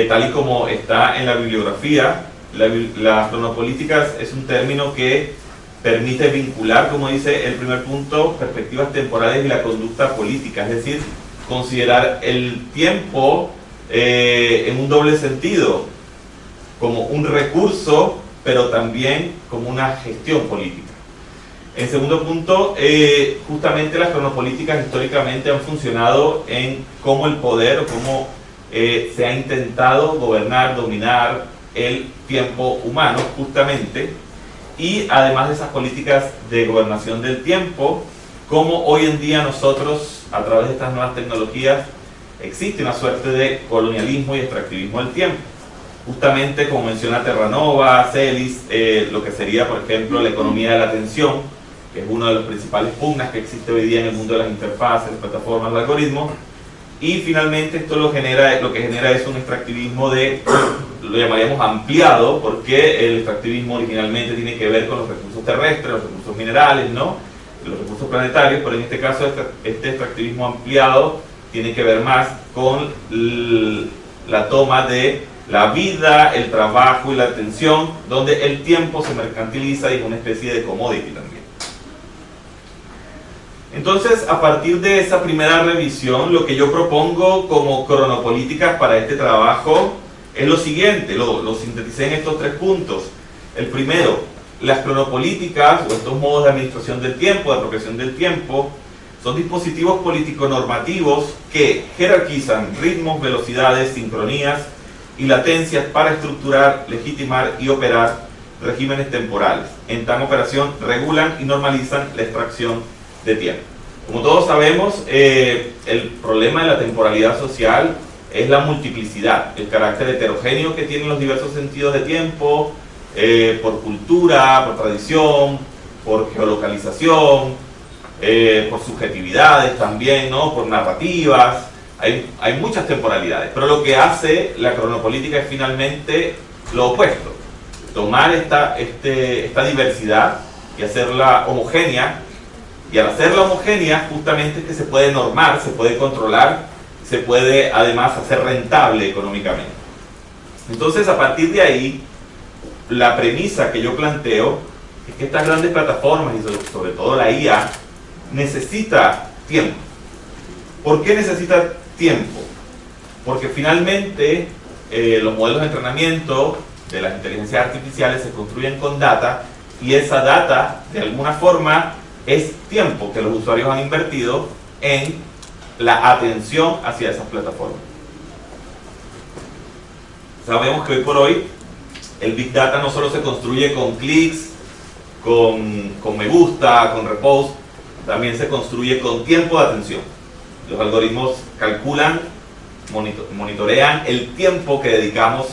tal y como está en la bibliografía. Las cronopolíticas es un término que permite vincular, como dice el primer punto, perspectivas temporales y la conducta política, es decir, considerar el tiempo en un doble sentido, como un recurso, pero también como una gestión política. En segundo punto, justamente las cronopolíticas históricamente han funcionado en cómo el poder o cómo se ha intentado gobernar, dominar el tiempo humano, justamente, y además de esas políticas de gobernación del tiempo, cómo hoy en día nosotros, a través de estas nuevas tecnologías, existe una suerte de colonialismo y extractivismo del tiempo. Justamente, como menciona Terranova, Celis, lo que sería, por ejemplo, la economía de la atención, que es uno de los principales pugnas que existe hoy día en el mundo de las interfaces, plataformas, los algoritmos. Y finalmente esto lo que genera es un extractivismo lo llamaríamos ampliado, porque el extractivismo originalmente tiene que ver con los recursos terrestres, los recursos minerales, ¿no? Los recursos planetarios, pero en este caso este extractivismo ampliado tiene que ver más con la toma de la vida, el trabajo y la atención, donde el tiempo se mercantiliza y es una especie de commodity también. Entonces, a partir de esa primera revisión, lo que yo propongo como cronopolíticas para este trabajo es lo siguiente, lo sinteticé en estos 3 puntos. El primero, las cronopolíticas o estos modos de administración del tiempo, de apropiación del tiempo, son dispositivos político-normativos que jerarquizan ritmos, velocidades, sincronías y latencias para estructurar, legitimar y operar regímenes temporales. En tal operación regulan y normalizan la extracción de tiempo. Como todos sabemos, el problema de la temporalidad social es la multiplicidad, el carácter heterogéneo que tienen los diversos sentidos de tiempo, por cultura, por tradición, por geolocalización, por subjetividades también, ¿no? Por narrativas. Hay muchas temporalidades, pero lo que hace la cronopolítica es finalmente lo opuesto: tomar esta diversidad y hacerla homogénea, y al hacerla homogénea justamente es que se puede normar, se puede controlar, se puede además hacer rentable económicamente. Entonces, a partir de ahí, la premisa que yo planteo es que estas grandes plataformas y sobre todo la IA necesita tiempo. ¿Por qué necesita tiempo? Porque finalmente los modelos de entrenamiento de las inteligencias artificiales se construyen con data, y esa data de alguna forma es tiempo que los usuarios han invertido en la atención hacia esas plataformas. Sabemos que hoy por hoy el Big Data no solo se construye con clics, con me gusta, con repost, también se construye con tiempo de atención. Los algoritmos calculan, monitorean el tiempo que dedicamos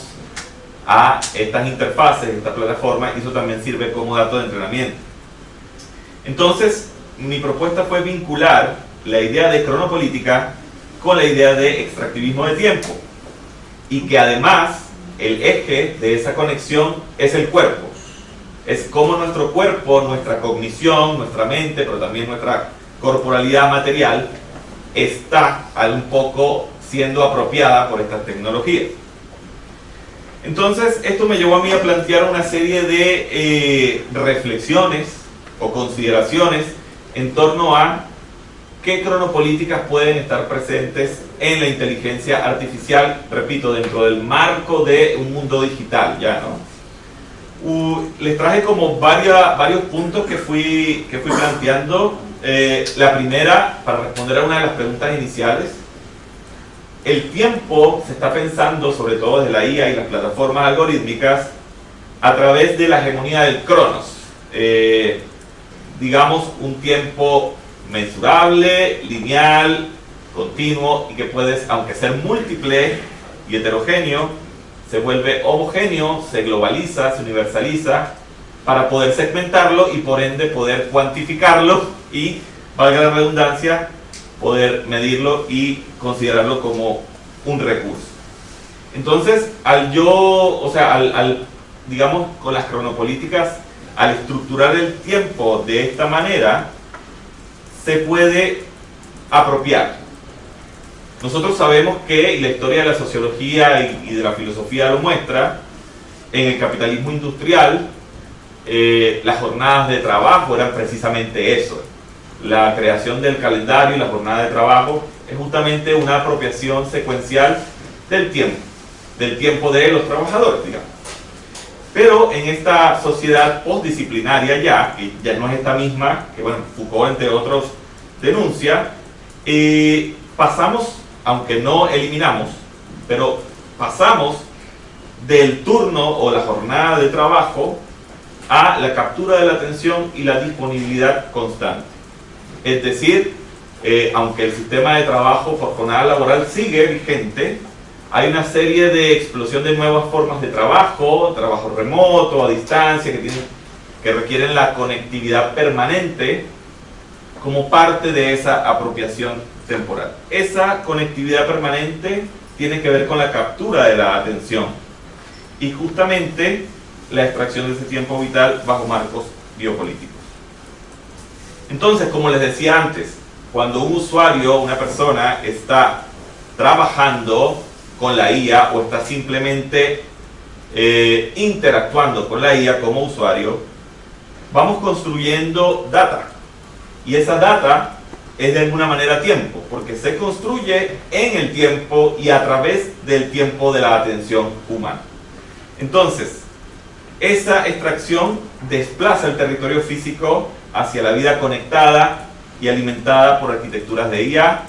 a estas interfaces, estas plataformas, y eso también sirve como dato de entrenamiento. Entonces, mi propuesta fue vincular la idea de cronopolítica con la idea de extractivismo de tiempo, y que además el eje de esa conexión es el cuerpo. es cómo nuestro cuerpo, nuestra cognición, nuestra mente, pero también nuestra corporalidad material está un poco siendo apropiada por estas tecnologías. Entonces, esto me llevó a mí a plantear una serie de reflexiones o consideraciones en torno a qué cronopolíticas pueden estar presentes en la inteligencia artificial, repito, dentro del marco de un mundo digital, ya, ¿no? Les traje como varios puntos que fui planteando. La primera, para responder a una de las preguntas iniciales, el tiempo se está pensando, sobre todo desde la IA y las plataformas algorítmicas, a través de la hegemonía del cronos. Digamos, un tiempo mensurable, lineal, continuo, y que puedes, aunque ser múltiple y heterogéneo, se vuelve homogéneo, se globaliza, se universaliza, para poder segmentarlo y por ende poder cuantificarlo y, valga la redundancia, poder medirlo y considerarlo como un recurso. Entonces, digamos, con las cronopolíticas, al estructurar el tiempo de esta manera, se puede apropiar. Nosotros sabemos que, y la historia de la sociología y de la filosofía lo muestra, en el capitalismo industrial, las jornadas de trabajo eran precisamente eso. La creación del calendario y la jornada de trabajo es justamente una apropiación secuencial del tiempo de los trabajadores, digamos. Pero en esta sociedad postdisciplinaria que ya no es esta misma, que bueno, Foucault entre otros denuncia, pasamos, aunque no eliminamos, pero pasamos del turno o la jornada de trabajo a la captura de la atención y la disponibilidad constante. Es decir, aunque el sistema de trabajo por jornada laboral sigue vigente, hay una serie de explosión de nuevas formas de trabajo remoto, a distancia, que requieren la conectividad permanente como parte de esa apropiación temporal. Esa conectividad permanente tiene que ver con la captura de la atención y justamente la extracción de ese tiempo vital bajo marcos biopolíticos. Entonces, como les decía antes, cuando un usuario, una persona, está trabajando con la IA o está simplemente interactuando con la IA como usuario, vamos construyendo data. Y esa data es de alguna manera tiempo, porque se construye en el tiempo y a través del tiempo de la atención humana. Entonces, esa extracción desplaza el territorio físico hacia la vida conectada y alimentada por arquitecturas de IA,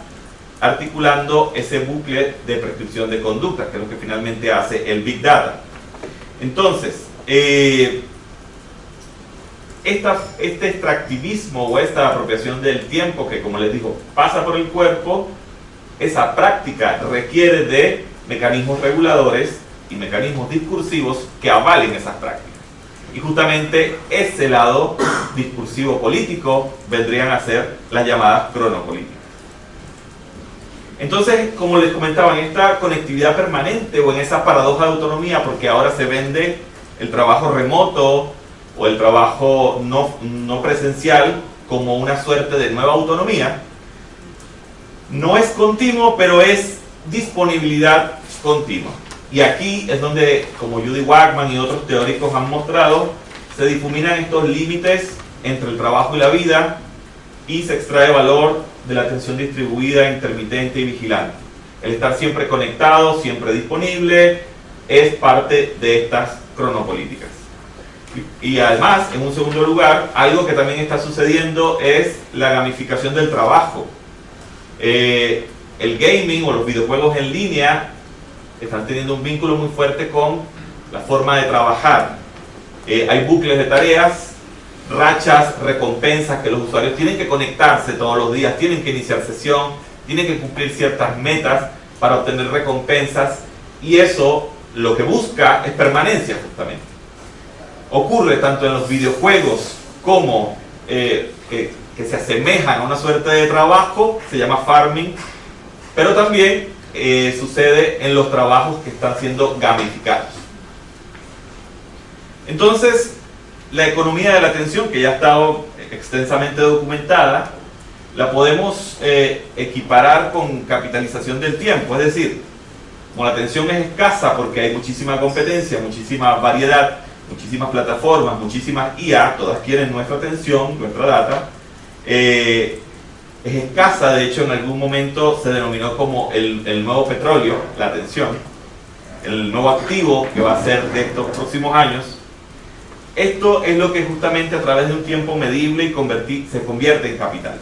articulando ese bucle de prescripción de conductas, que es lo que finalmente hace el Big Data. Entonces, este extractivismo o esta apropiación del tiempo que, como les digo, pasa por el cuerpo, esa práctica requiere de mecanismos reguladores y mecanismos discursivos que avalen esas prácticas. Y justamente ese lado discursivo político vendrían a ser las llamadas cronopolíticas. Entonces, como les comentaba, en esta conectividad permanente o en esa paradoja de autonomía, porque ahora se vende el trabajo remoto o el trabajo no presencial como una suerte de nueva autonomía, no es continuo, pero es disponibilidad continua. Y aquí es donde, como Judy Wagman y otros teóricos han mostrado, se difuminan estos límites entre el trabajo y la vida y se extrae valor de la atención distribuida, intermitente y vigilante. El estar siempre conectado, siempre disponible, es parte de estas cronopolíticas. Y además, en un segundo lugar, algo que también está sucediendo es la gamificación del trabajo. El gaming o los videojuegos en línea están teniendo un vínculo muy fuerte con la forma de trabajar. Hay bucles de tareas, rachas, recompensas que los usuarios tienen que conectarse todos los días, tienen que iniciar sesión, tienen que cumplir ciertas metas para obtener recompensas, y eso lo que busca es permanencia justamente. Ocurre tanto en los videojuegos como que se asemejan a una suerte de trabajo, se llama farming, pero también sucede en los trabajos que están siendo gamificados. Entonces, la economía de la atención, que ya ha estado extensamente documentada, la podemos equiparar con capitalización del tiempo. Es decir, como la atención es escasa porque hay muchísima competencia, muchísima variedad, muchísimas plataformas, muchísimas IA, todas quieren nuestra atención, nuestra data, es escasa. De hecho, en algún momento se denominó como el nuevo petróleo, la atención, el nuevo activo que va a ser de estos próximos años. Esto es lo que justamente a través de un tiempo medible y se convierte en capital.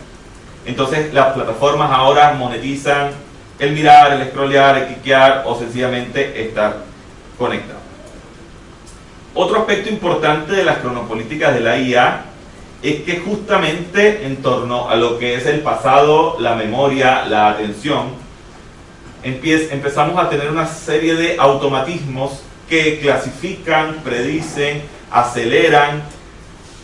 Entonces las plataformas ahora monetizan el mirar, el scrollear, el cliquear o sencillamente estar conectado. Otro aspecto importante de las cronopolíticas de la IA es que justamente en torno a lo que es el pasado, la memoria, la atención, empezamos a tener una serie de automatismos que clasifican, predicen, aceleran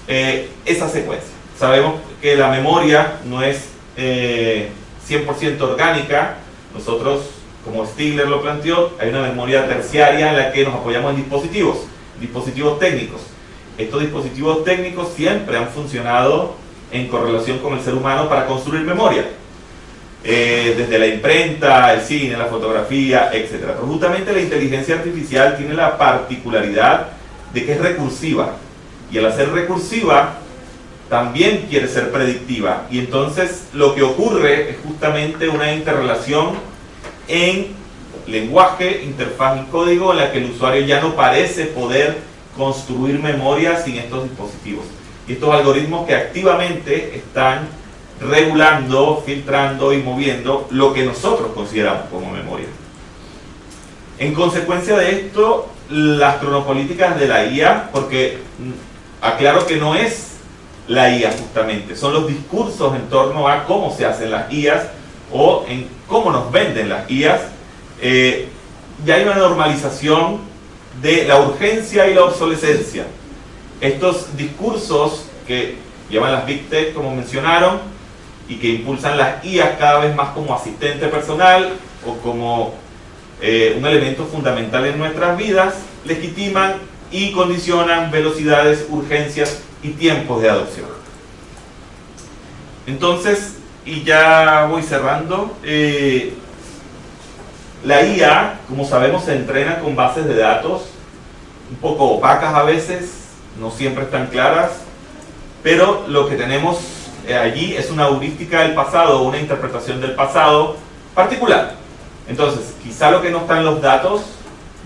esa secuencia. Sabemos que la memoria no es 100% orgánica. Nosotros, como Stigler lo planteó, hay una memoria terciaria en la que nos apoyamos en dispositivos técnicos. Estos dispositivos técnicos siempre han funcionado en correlación con el ser humano para construir memoria, desde la imprenta, el cine, la fotografía, etc. Pero justamente la inteligencia artificial tiene la particularidad de que es recursiva, y al ser recursiva también quiere ser predictiva, y entonces lo que ocurre es justamente una interrelación en lenguaje, interfaz y código, en la que el usuario ya no parece poder construir memoria sin estos dispositivos, y estos algoritmos que activamente están regulando, filtrando y moviendo lo que nosotros consideramos como memoria. En consecuencia de esto, las cronopolíticas de la IA, porque aclaro que no es la IA justamente, son los discursos en torno a cómo se hacen las IAs o en cómo nos venden las IAs, ya hay una normalización de la urgencia y la obsolescencia. Estos discursos que llaman las Big Tech, como mencionaron, y que impulsan las IAs cada vez más como asistente personal o como un elemento fundamental en nuestras vidas, legitiman y condicionan velocidades, urgencias y tiempos de adopción. Entonces, y ya voy cerrando, la IA, como sabemos, se entrena con bases de datos un poco opacas a veces, no siempre están claras, pero lo que tenemos allí es una heurística del pasado, una interpretación del pasado particular. Entonces, quizá lo que no está en los datos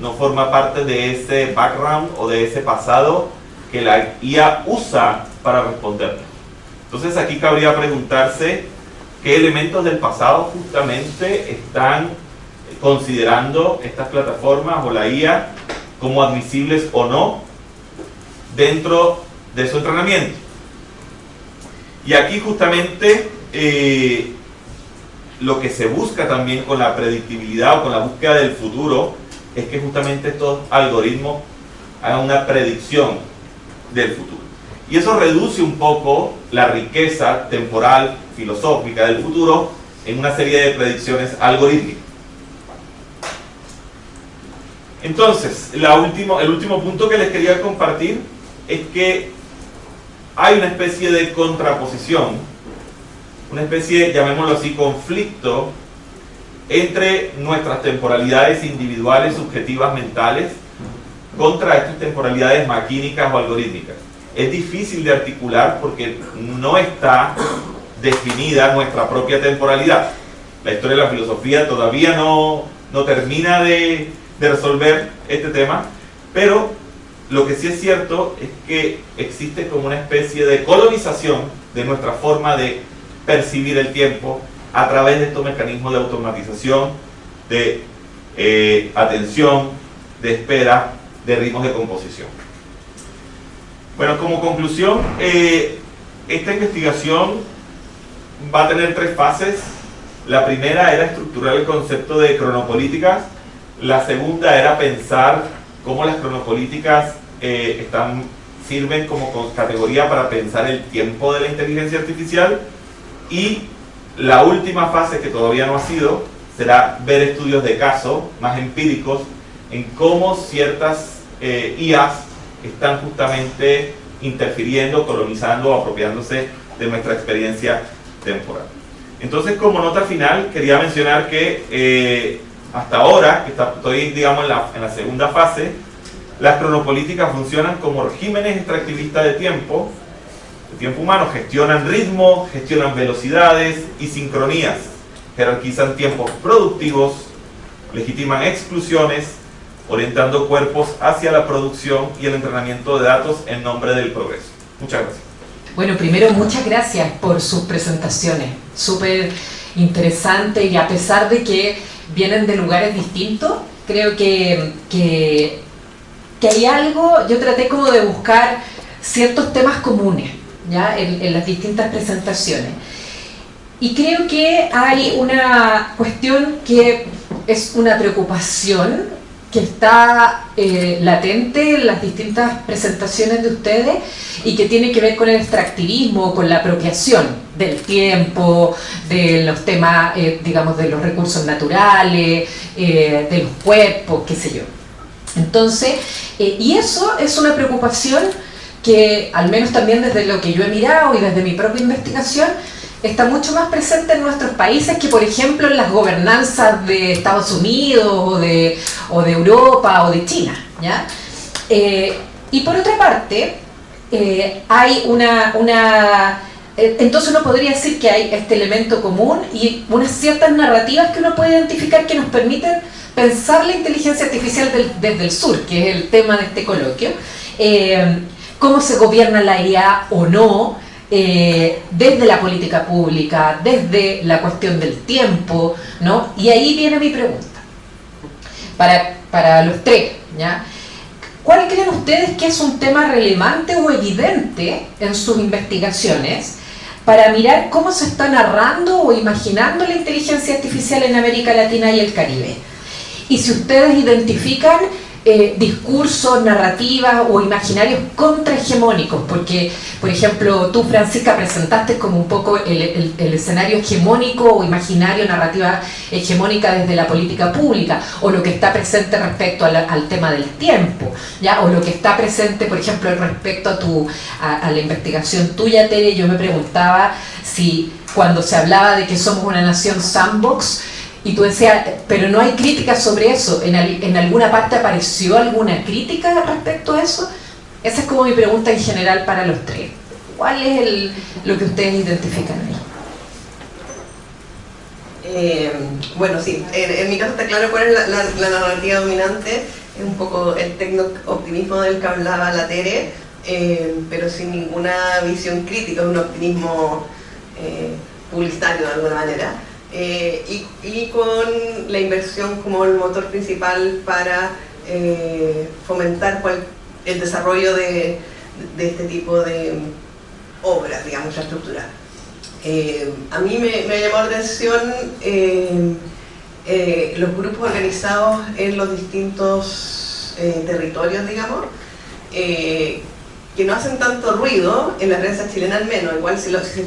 no forma parte de ese background o de ese pasado que la IA usa para responder. Entonces aquí cabría preguntarse qué elementos del pasado justamente están considerando estas plataformas o la IA como admisibles o no dentro de su entrenamiento. Y aquí justamente lo que se busca también con la predictibilidad o con la búsqueda del futuro es que justamente estos algoritmos hagan una predicción del futuro. Y eso reduce un poco la riqueza temporal, filosófica del futuro en una serie de predicciones algorítmicas. Entonces, el último punto que les quería compartir es que hay una especie de contraposición, una especie, llamémoslo así, conflicto entre nuestras temporalidades individuales, subjetivas, mentales, contra estas temporalidades maquínicas o algorítmicas. Es difícil de articular porque no está definida nuestra propia temporalidad. La historia de la filosofía todavía no termina de resolver este tema, pero lo que sí es cierto es que existe como una especie de colonización de nuestra forma de percibir el tiempo a través de estos mecanismos de automatización, de atención, de espera, de ritmos de composición. Bueno, como conclusión, esta investigación va a tener 3 fases. La primera era estructurar el concepto de cronopolíticas. La segunda era pensar cómo las cronopolíticas sirven como categoría para pensar el tiempo de la inteligencia artificial. Y la última fase, que todavía no ha sido, será ver estudios de caso más empíricos en cómo ciertas IAs están justamente interfiriendo, colonizando o apropiándose de nuestra experiencia temporal. Entonces, como nota final, quería mencionar que hasta ahora, que estoy digamos en la segunda fase, las cronopolíticas funcionan como regímenes extractivistas de tiempo humano, gestionan ritmo, gestionan velocidades y sincronías, jerarquizan tiempos productivos, legitiman exclusiones, orientando cuerpos hacia la producción y el entrenamiento de datos en nombre del progreso. Muchas gracias. Bueno, primero muchas gracias por sus presentaciones, súper interesante, y a pesar de que vienen de lugares distintos, creo que hay algo, yo traté como de buscar ciertos temas comunes, ¿ya? En las distintas presentaciones. Y creo que hay una cuestión que es una preocupación que está latente en las distintas presentaciones de ustedes y que tiene que ver con el extractivismo, con la apropiación del tiempo, de los temas, digamos, de los recursos naturales, de los cuerpos, qué sé yo. Entonces, y eso es una preocupación que, al menos también desde lo que yo he mirado y desde mi propia investigación, está mucho más presente en nuestros países que, por ejemplo, en las gobernanzas de Estados Unidos o de Europa o de China, ¿ya? Y por otra parte, hay entonces uno podría decir que hay este elemento común y unas ciertas narrativas que uno puede identificar que nos permiten pensar la inteligencia artificial desde el sur, que es el tema de este coloquio, cómo se gobierna la IA o no, desde la política pública, desde la cuestión del tiempo, ¿no? Y ahí viene mi pregunta, para los tres, ¿ya? ¿Cuál creen ustedes que es un tema relevante o evidente en sus investigaciones para mirar cómo se está narrando o imaginando la inteligencia artificial en América Latina y el Caribe? Y si ustedes identifican discursos, narrativas o imaginarios contrahegemónicos, porque, por ejemplo, tú, Francisca, presentaste como un poco el escenario hegemónico o imaginario, narrativa hegemónica desde la política pública, o lo que está presente respecto al tema del tiempo, ¿ya? O lo que está presente, por ejemplo, respecto a la investigación tuya, Tere. Yo me preguntaba si cuando se hablaba de que somos una nación sandbox, y tú decías, pero no hay crítica sobre eso, ¿en alguna parte apareció alguna crítica respecto a eso? Esa es como mi pregunta en general para los tres. ¿Cuál es lo que ustedes identifican ahí? Bueno, sí, en mi caso está claro cuál es la narrativa dominante, es un poco el tecno-optimismo del que hablaba la Tere, pero sin ninguna visión crítica, un optimismo publicitario de alguna manera. Y con la inversión como el motor principal para fomentar el desarrollo de este tipo de obras, digamos, infraestructural. A mí me ha llamado la atención los grupos organizados en los distintos territorios, digamos, que no hacen tanto ruido en la prensa chilena, al menos. Igual si se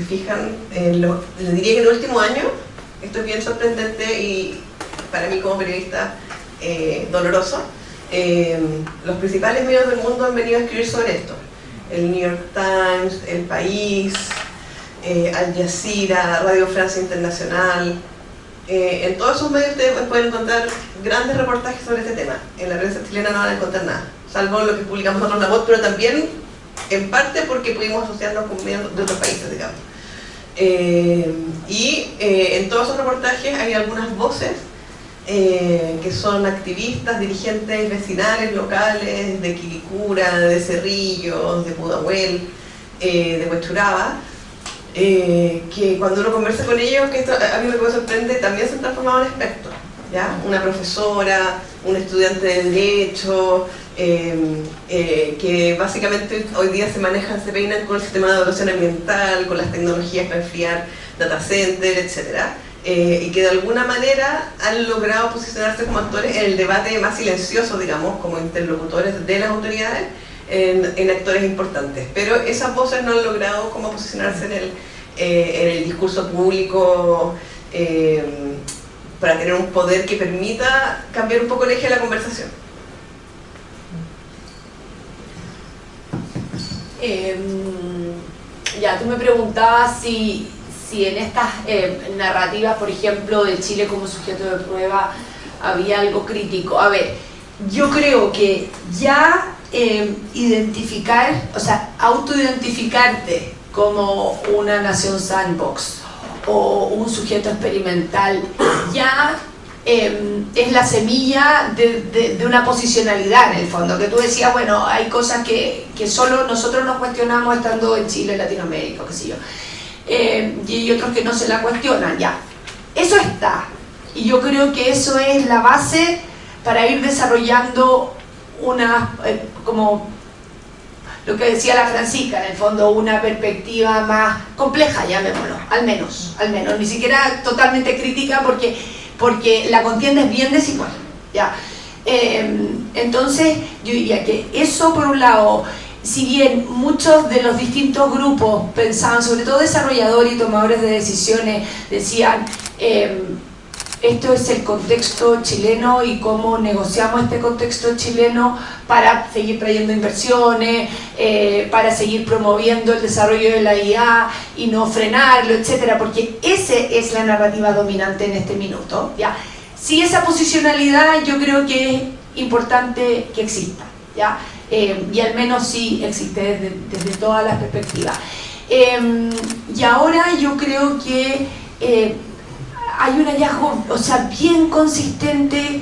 fijan, les diría que en el último año esto es bien sorprendente y para mí como periodista doloroso. Los principales medios del mundo han venido a escribir sobre esto: el New York Times, El País, Al Jazeera, Radio Francia Internacional. En todos esos medios ustedes pueden encontrar grandes reportajes sobre este tema. En la prensa chilena no van a encontrar nada, salvo lo que publicamos nosotros en La Voz, pero también en parte porque pudimos asociarnos con medios de otros países, digamos. En todos esos reportajes hay algunas voces que son activistas, dirigentes vecinales, locales, de Quilicura, de Cerrillos, de Pudahuel, de Huechuraba, que cuando uno conversa con ellos, que esto a mí me sorprende, también se han transformado en expertos, ¿ya? Una profesora, un estudiante de Derecho, que básicamente hoy día se peinan con el sistema de evaluación ambiental, con las tecnologías para enfriar data center, etc. Y que de alguna manera han logrado posicionarse como actores en el debate más silencioso, digamos, como interlocutores de las autoridades, en actores importantes. Pero esas voces no han logrado como posicionarse en el discurso público para tener un poder que permita cambiar un poco el eje de la conversación. Ya, tú me preguntabas si en estas narrativas, por ejemplo, de Chile como sujeto de prueba, había algo crítico. A ver, yo creo que ya identificar, o sea, autoidentificarte como una nación sandbox o un sujeto experimental, ya es la semilla de una posicionalidad en el fondo, que tú decías, bueno, hay cosas que solo nosotros nos cuestionamos estando en Chile, Latinoamérica, qué sé yo, y hay otros que no se la cuestionan, ya. Eso está, y yo creo que eso es la base para ir desarrollando una, como lo que decía la Francisca, en el fondo una perspectiva más compleja, llamémoslo, al menos, ni siquiera totalmente crítica porque la contienda es bien desigual, ¿ya? Entonces yo diría que eso por un lado, si bien muchos de los distintos grupos pensaban, sobre todo desarrolladores y tomadores de decisiones, decían esto es el contexto chileno y cómo negociamos este contexto chileno para seguir trayendo inversiones, para seguir promoviendo el desarrollo de la IA y no frenarlo, etcétera, porque esa es la narrativa dominante en este minuto, ¿ya? Sí, esa posicionalidad yo creo que es importante que exista, ¿ya? Y al menos sí existe desde todas las perspectivas. Y ahora yo creo que hay un hallazgo, o sea, bien consistente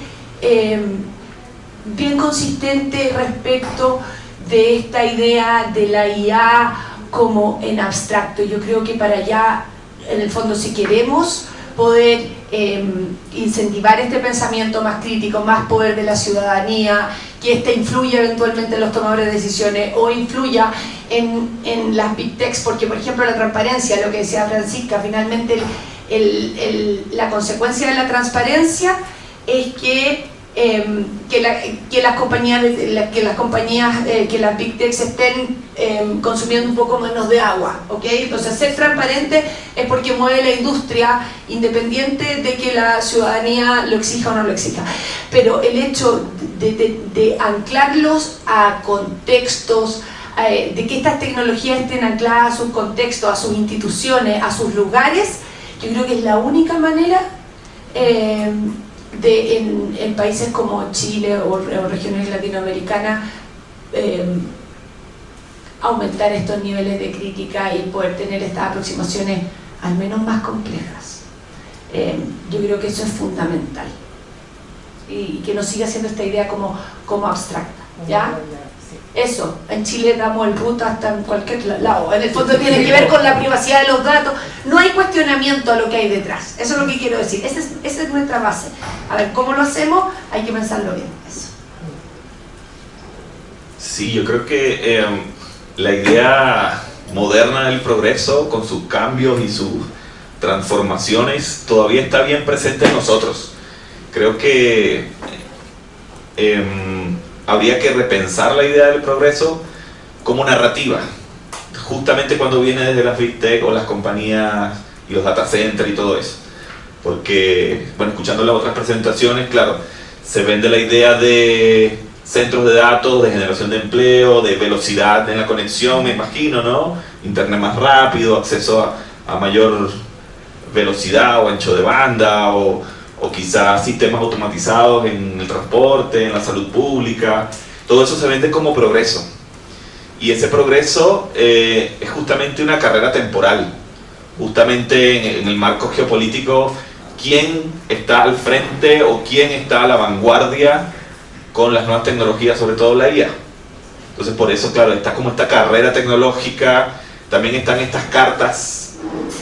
respecto de esta idea de la IA como en abstracto. Yo creo que para allá, en el fondo, si queremos poder incentivar este pensamiento más crítico, más poder de la ciudadanía, que éste influya eventualmente en los tomadores de decisiones o influya en las big techs, porque por ejemplo la transparencia, lo que decía Francisca, finalmente la consecuencia de la transparencia es que las compañías, que las big techs estén consumiendo un poco menos de agua, ¿ok? Entonces ser transparente es porque mueve la industria, independiente de que la ciudadanía lo exija o no lo exija. Pero el hecho de anclarlos a contextos, de que estas tecnologías estén ancladas a sus contextos, a sus instituciones, a sus lugares, yo creo que es la única manera en países como Chile o regiones latinoamericanas aumentar estos niveles de crítica y poder tener estas aproximaciones al menos más complejas. Yo creo que eso es fundamental y que no siga siendo esta idea como abstracta, ¿ya? Eso, en Chile damos el root hasta en cualquier lado, en el fondo tiene que ver con la privacidad de los datos, no hay cuestionamiento a lo que hay detrás, eso es lo que quiero decir, esa es nuestra base. A ver, ¿cómo lo hacemos? Hay que pensarlo bien, eso. Sí, yo creo que la idea moderna del progreso, con sus cambios y sus transformaciones, todavía está bien presente en nosotros. Creo que habría que repensar la idea del progreso como narrativa, justamente cuando viene desde las Big Tech o las compañías y los data centers y todo eso. Porque, bueno, escuchando las otras presentaciones, claro, se vende la idea de centros de datos, de generación de empleo, de velocidad en la conexión, me imagino, ¿no? Internet más rápido, acceso a mayor velocidad o ancho de banda, o quizás sistemas automatizados en el transporte, en la salud pública. Todo eso se vende como progreso. Y ese progreso es justamente una carrera temporal. Justamente en el marco geopolítico, ¿quién está al frente o quién está a la vanguardia con las nuevas tecnologías, sobre todo la IA? Entonces por eso, claro, está como esta carrera tecnológica, también están estas cartas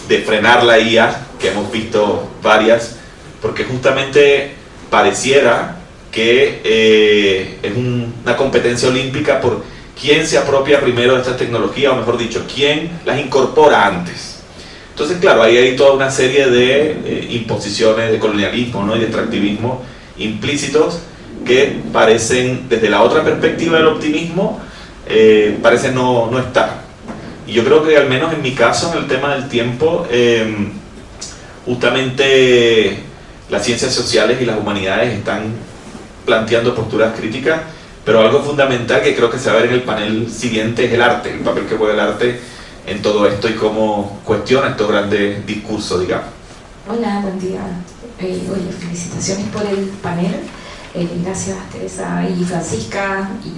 de frenar la IA, que hemos visto varias, porque justamente pareciera que es una competencia olímpica por quién se apropia primero de estas tecnologías, o mejor dicho, quién las incorpora antes. Entonces, claro, ahí hay toda una serie de imposiciones de colonialismo, ¿no? Y de extractivismo implícitos que parecen, desde la otra perspectiva del optimismo, parecen no estar. Y yo creo que al menos en mi caso, en el tema del tiempo, justamente las ciencias sociales y las humanidades están planteando posturas críticas, Pero algo fundamental que creo que se va a ver en el panel siguiente es el arte, el papel que juega el arte en todo esto y cómo cuestiona estos grandes discursos, digamos. Hola, buen día. Oye, felicitaciones por el panel. Gracias Teresa y Francisca y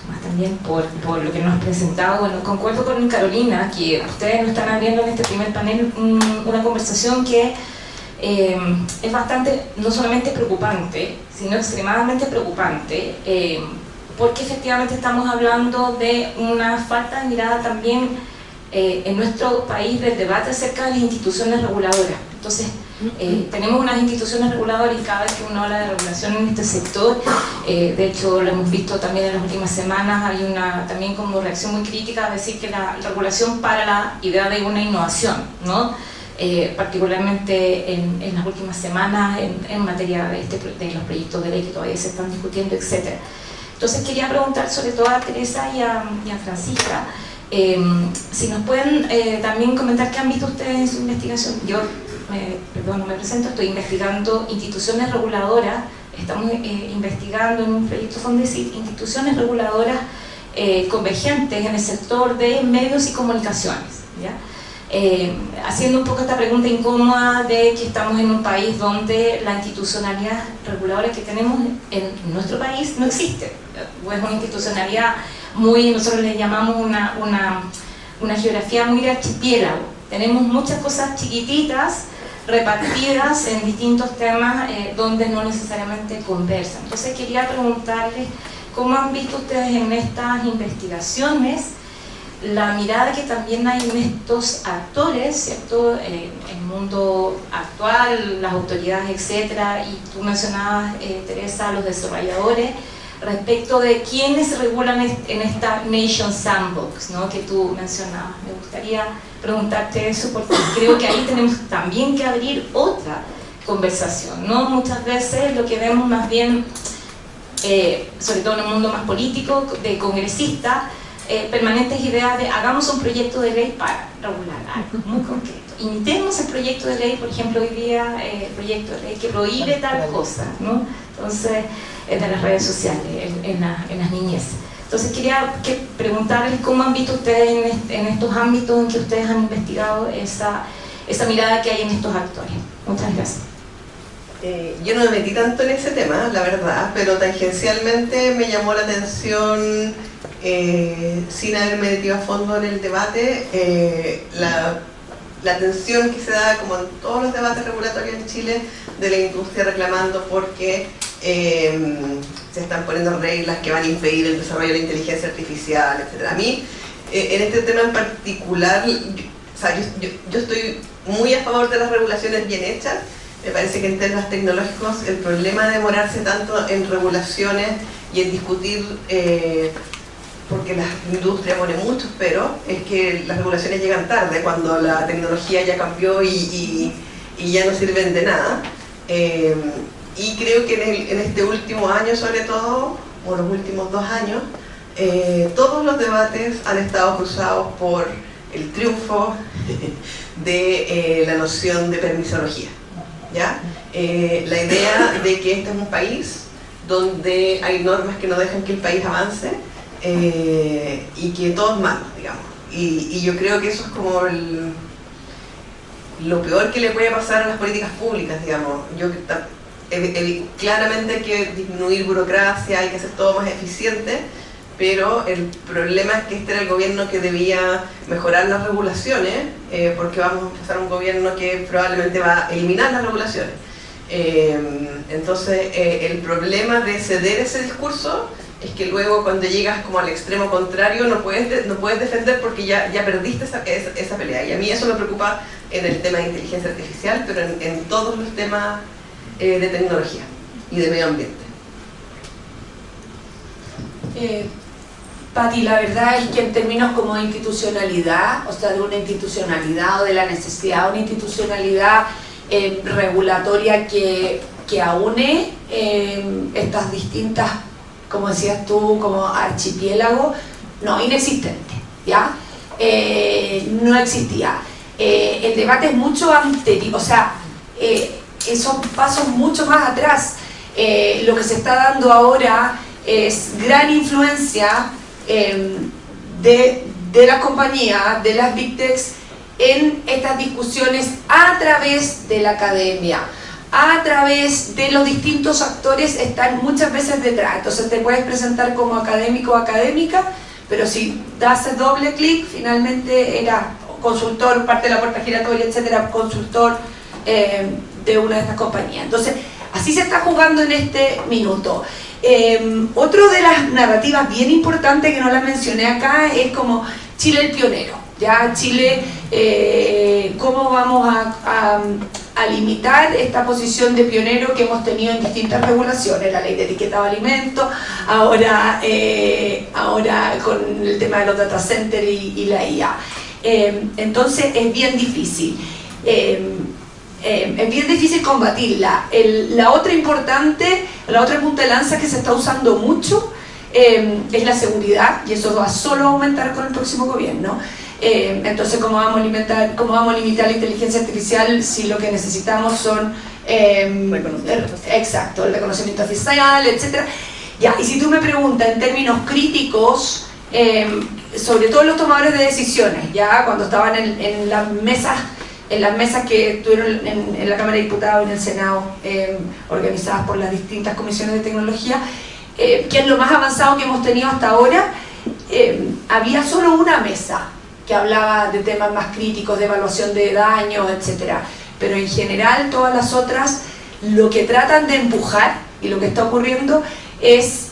Tomás también por lo que nos has presentado. Bueno, concuerdo con Carolina que ustedes nos están abriendo en este primer panel una conversación que es bastante, no solamente preocupante, sino extremadamente preocupante, porque efectivamente estamos hablando de una falta de mirada también en nuestro país del debate acerca de las instituciones reguladoras. Entonces, tenemos unas instituciones reguladoras y cada vez que uno habla de regulación en este sector, de hecho lo hemos visto también en las últimas semanas, hay una también como reacción muy crítica a decir que la regulación para la idea de una innovación, ¿no? Particularmente en las últimas semanas en materia de los proyectos de ley que todavía se están discutiendo, etc. Entonces quería preguntar sobre todo a Teresa y a Francisca, si nos pueden también comentar qué han visto ustedes en su investigación. Yo, perdón, no me presento, estoy investigando instituciones reguladoras, estamos investigando en un proyecto Fondesit instituciones reguladoras convergentes en el sector de medios y comunicaciones, ¿ya? Haciendo un poco esta pregunta incómoda de que estamos en un país donde la institucionalidad reguladora que tenemos en nuestro país no existe. Es una institucionalidad muy, nosotros le llamamos una geografía muy de archipiélago. Tenemos muchas cosas chiquititas repartidas en distintos temas donde no necesariamente conversan. Entonces quería preguntarles cómo han visto ustedes en estas investigaciones la mirada que también hay en estos actores, ¿cierto? En el mundo actual, las autoridades, etcétera, y tú mencionabas, Teresa, los desarrolladores, respecto de quiénes regulan en esta Nation Sandbox, ¿no? Que tú mencionabas. Me gustaría preguntarte eso porque creo que ahí tenemos también que abrir otra conversación, ¿no? Muchas veces lo que vemos más bien, sobre todo en un mundo más político, de congresistas, permanentes ideas de hagamos un proyecto de ley para regular algo muy concreto. Imitemos el proyecto de ley, por ejemplo, hoy día el proyecto de ley que prohíbe tal cosa, ¿no? Entonces, de las redes sociales, en las niñez. Entonces quería preguntarles cómo han visto ustedes en estos ámbitos en que ustedes han investigado esa mirada que hay en estos actores. Muchas gracias. Yo no me metí tanto en ese tema, la verdad, pero tangencialmente me llamó la atención, sin haberme metido a fondo en el debate, la atención que se da, como en todos los debates regulatorios en Chile, de la industria reclamando porque se están poniendo reglas que van a impedir el desarrollo de la inteligencia artificial, etc. A mí, en este tema en particular, yo estoy muy a favor de las regulaciones bien hechas. Me parece que en términos tecnológicos el problema de demorarse tanto en regulaciones y en discutir, porque la industria pone muchos pero, es que las regulaciones llegan tarde, cuando la tecnología ya cambió y ya no sirven de nada. Y creo que en este último año, sobre todo, o los últimos 2 años, todos los debates han estado cruzados por el triunfo de la noción de permisología. ¿Ya? La idea de que este es un país donde hay normas que no dejan que el país avance y que todo es malo, digamos. Y yo creo que eso es como lo peor que le puede pasar a las políticas públicas, digamos. Claramente hay que disminuir burocracia, hay que hacer todo más eficiente, pero el problema es que este era el gobierno que debía mejorar las regulaciones, porque vamos a empezar un gobierno que probablemente va a eliminar las regulaciones. Entonces, el problema de ceder ese discurso es que luego cuando llegas como al extremo contrario no puedes defender porque ya perdiste esa pelea. Y a mí eso me preocupa en el tema de inteligencia artificial, pero en todos los temas de tecnología y de medio ambiente. Pati, la verdad es que en términos como de institucionalidad, o sea, de una institucionalidad o de la necesidad de una institucionalidad regulatoria que aúne estas distintas, como decías tú, como archipiélago, no, inexistente, ¿ya? No existía. El debate es mucho anterior, o sea, son pasos mucho más atrás. Lo que se está dando ahora es gran influencia de las compañías, de las Big Techs, en estas discusiones a través de la academia, a través de los distintos actores, están muchas veces detrás. Entonces te puedes presentar como académico o académica, pero si das doble clic, finalmente era consultor, parte de la puerta giratoria, etcétera, consultor de una de estas compañías. Entonces, así se está jugando en este minuto. Otro de las narrativas bien importantes que no la mencioné acá es como Chile el pionero. Ya Chile, cómo vamos a limitar esta posición de pionero que hemos tenido en distintas regulaciones, la ley de etiqueta de alimentos, ahora con el tema de los data centers y la IA. Entonces es bien difícil. Es bien difícil combatirla. La otra importante, la otra punta de lanza que se está usando mucho es la seguridad, y eso va solo a aumentar con el próximo gobierno. Entonces, ¿cómo vamos a limitar la inteligencia artificial si lo que necesitamos son exacto, el reconocimiento facial, etcétera? Ya, y si tú me preguntas en términos críticos, sobre todo los tomadores de decisiones, ya cuando estaban en las mesas que tuvieron en la Cámara de Diputados y en el Senado, organizadas por las distintas comisiones de tecnología, que es lo más avanzado que hemos tenido hasta ahora, había solo una mesa que hablaba de temas más críticos, de evaluación de daños, etcétera. Pero en general todas las otras lo que tratan de empujar, y lo que está ocurriendo es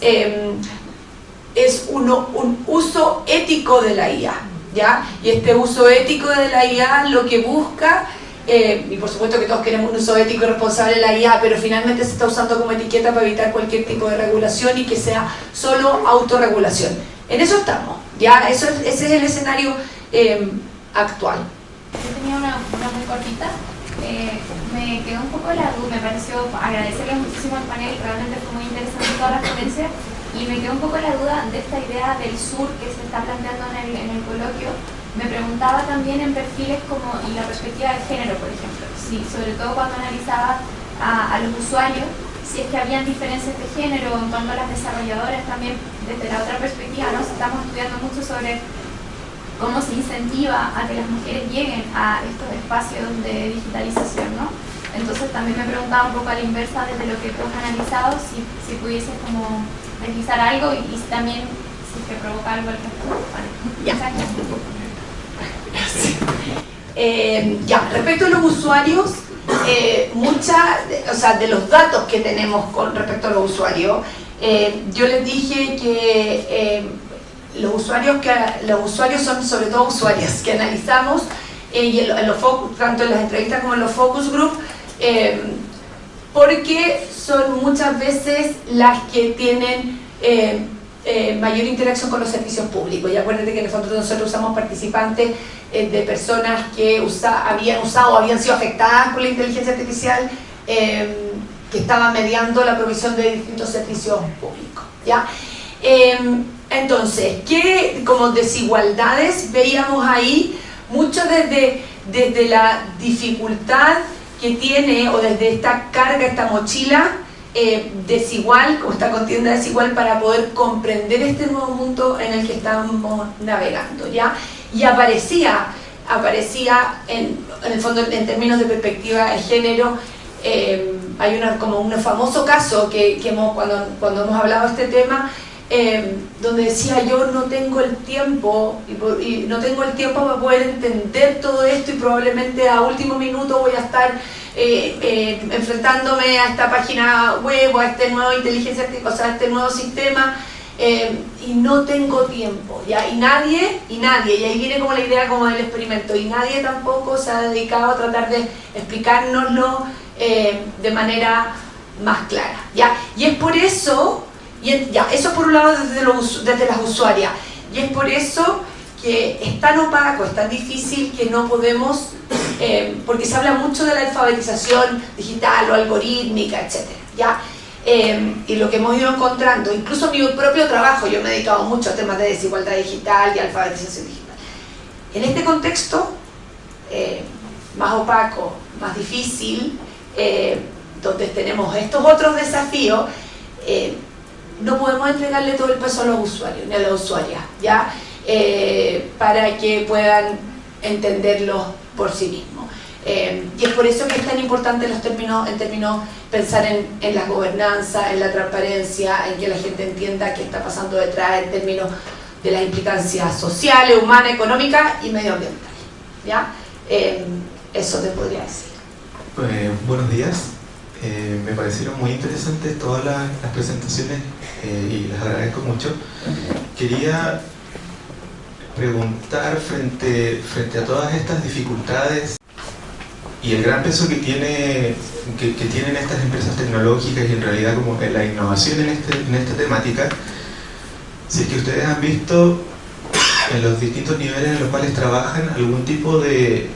un uso ético de la IA, ¿ya? Y este uso ético de la IA lo que busca, y por supuesto que todos queremos un uso ético y responsable de la IA, pero finalmente se está usando como etiqueta para evitar cualquier tipo de regulación y que sea solo autorregulación. En eso estamos, ¿ya? Ese es el escenario actual. Yo tenía una muy cortita. Me quedó un poco la duda, me pareció agradecerle muchísimo al panel, realmente fue muy interesante toda la ponencia, y me quedó un poco la duda de esta idea del sur que se está planteando en el coloquio. Me preguntaba también en perfiles como, y la perspectiva de género, por ejemplo, sí, sobre todo cuando analizaba a los usuarios, si es que habían diferencias de género en cuanto a las desarrolladoras también, desde la otra perspectiva, ¿no? Estamos estudiando mucho sobre cómo se incentiva a que las mujeres lleguen a estos espacios de digitalización, ¿no? Entonces también me preguntaba un poco a la inversa desde lo que tú has analizado, si pudieses como deslizar algo y si también si te provoca algo al respecto. Vale. Ya, respecto a los usuarios, de los datos que tenemos con respecto a los usuarios, yo les dije que los usuarios son sobre todo usuarias que analizamos y tanto en las entrevistas como en los focus group, porque son muchas veces las que tienen mayor interacción con los servicios públicos. Y acuérdate que en el fondo nosotros usamos participantes de personas que habían usado o habían sido afectadas por la inteligencia artificial, que estaban mediando la provisión de distintos servicios públicos, ¿ya? Entonces, ¿qué como desigualdades veíamos ahí? Mucho desde la dificultad que tiene, o desde esta carga, esta mochila desigual, o esta contienda desigual para poder comprender este nuevo mundo en el que estamos navegando, ¿ya? Y aparecía en el fondo, en términos de perspectiva de género, hay como un famoso caso que cuando hemos hablado de este tema, donde decía: yo no tengo el tiempo y no tengo el tiempo para poder entender todo esto, y probablemente a último minuto voy a estar enfrentándome a esta página web o a este nuevo inteligencia artificial, o sea, a este nuevo sistema, y no tengo tiempo, ¿ya? Y nadie, y ahí viene como la idea como del experimento, y nadie tampoco se ha dedicado a tratar de explicárnoslo de manera más clara, ¿ya? Y es por eso, eso por un lado desde las usuarias, y es por eso que es tan opaco, es tan difícil que no podemos, porque se habla mucho de la alfabetización digital o algorítmica, etcétera, ¿ya? Y lo que hemos ido encontrando, incluso en mi propio trabajo, yo me he dedicado mucho a temas de desigualdad digital y alfabetización digital. En este contexto más opaco, más difícil, donde tenemos estos otros desafíos, no podemos entregarle todo el peso a los usuarios ni a las usuarias, ¿ya? Para que puedan entenderlo por sí mismos. Y es por eso que es tan importante en términos pensar en la gobernanza, en la transparencia, en que la gente entienda qué está pasando detrás en términos de las implicancias sociales, humanas, económicas y medioambientales, ¿ya? Eso te podría decir. Buenos días. Me parecieron muy interesantes todas las presentaciones y les agradezco mucho. Quería preguntar frente a todas estas dificultades y el gran peso que tienen estas empresas tecnológicas y en realidad como la innovación en esta temática, si es que ustedes han visto en los distintos niveles en los cuales trabajan algún tipo de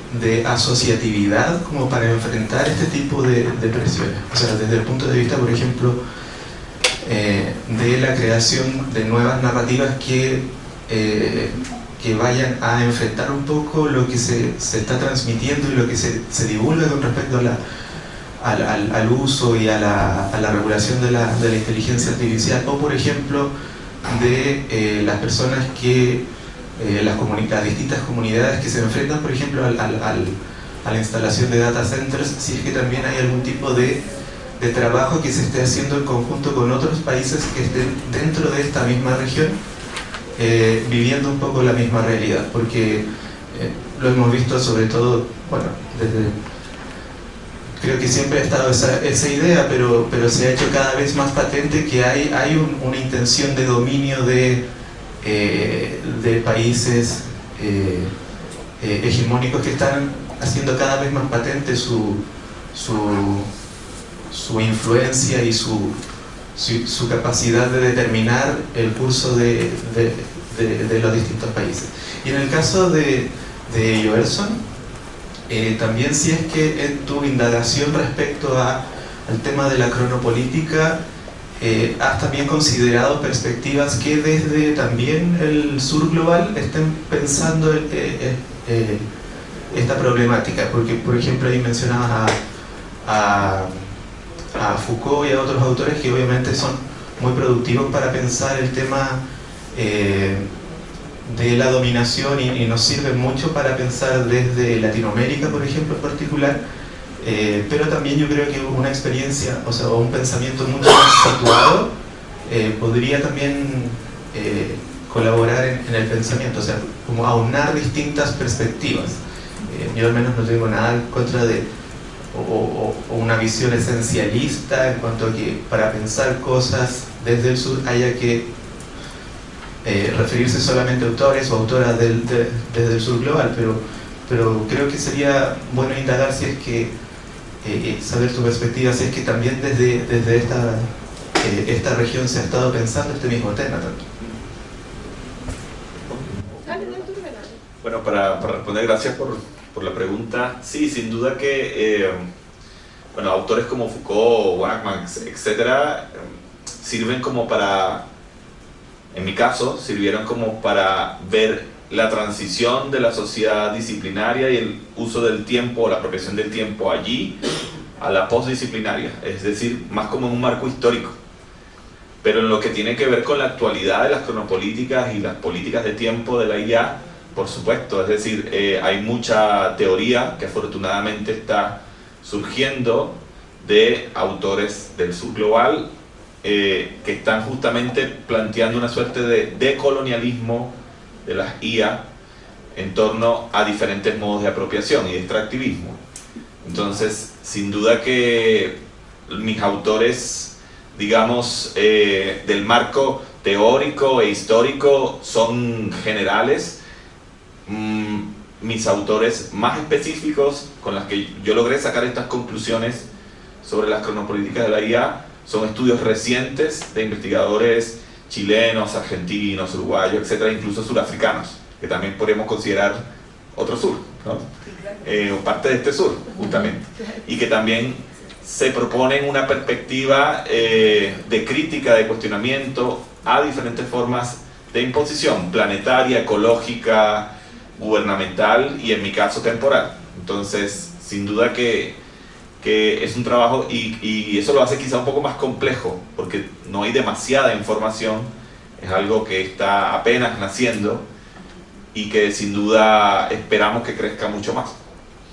asociatividad como para enfrentar este tipo de presiones. O sea, desde el punto de vista, por ejemplo, de la creación de nuevas narrativas que vayan a enfrentar un poco lo que se está transmitiendo y lo que se divulga con respecto al uso y a la regulación de la inteligencia artificial, o por ejemplo de las personas que las distintas comunidades que se enfrentan, por ejemplo, a la instalación de data centers, si es que también hay algún tipo de trabajo que se esté haciendo en conjunto con otros países que estén dentro de esta misma región, viviendo un poco la misma realidad, porque lo hemos visto sobre todo, bueno, creo que siempre ha estado esa idea, pero se ha hecho cada vez más patente que hay una intención de dominio de países hegemónicos que están haciendo cada vez más patente su influencia y su capacidad de determinar el curso de los distintos países. Y en el caso de Joelson, también si es que en tu indagación respecto al tema de la cronopolítica, has también considerado perspectivas que desde también el sur global estén pensando esta problemática, porque por ejemplo ahí mencionabas a Foucault y a otros autores que obviamente son muy productivos para pensar el tema de la dominación y nos sirven mucho para pensar desde Latinoamérica, por ejemplo, en particular, pero también yo creo que una experiencia, o sea, un pensamiento mucho más situado podría también colaborar en el pensamiento, o sea, como aunar distintas perspectivas. Yo al menos no tengo nada en contra de o una visión esencialista en cuanto a que para pensar cosas desde el sur haya que referirse solamente a autores o autoras desde el sur global, pero creo que sería bueno indagar si es que saber tu perspectiva, si es que también desde esta región se ha estado pensando este mismo tema tanto. Bueno, para responder, gracias por la pregunta. Sí, sin duda que bueno, autores como Foucault, Wagman, etcétera, sirven como para, en mi caso, sirvieron como para ver la transición de la sociedad disciplinaria y el uso del tiempo, la apropiación del tiempo allí, a la postdisciplinaria, es decir, más como en un marco histórico. Pero en lo que tiene que ver con la actualidad de las cronopolíticas y las políticas de tiempo de la IA, por supuesto, es decir, hay mucha teoría que afortunadamente está surgiendo de autores del sur global que están justamente planteando una suerte de decolonialismo de las IA en torno a diferentes modos de apropiación y de extractivismo. Entonces, sin duda que mis autores, digamos, del marco teórico e histórico son generales. Mis autores más específicos con los que yo logré sacar estas conclusiones sobre las cronopolíticas de la IA son estudios recientes de investigadores chilenos, argentinos, uruguayos, etcétera, incluso surafricanos, que también podríamos considerar otro sur, ¿no? O parte de este sur, justamente, y que también se proponen una perspectiva de crítica, de cuestionamiento a diferentes formas de imposición planetaria, ecológica, gubernamental y en mi caso temporal. Entonces, sin duda que que es un trabajo y eso lo hace quizá un poco más complejo, porque no hay demasiada información, es algo que está apenas naciendo y que sin duda esperamos que crezca mucho más.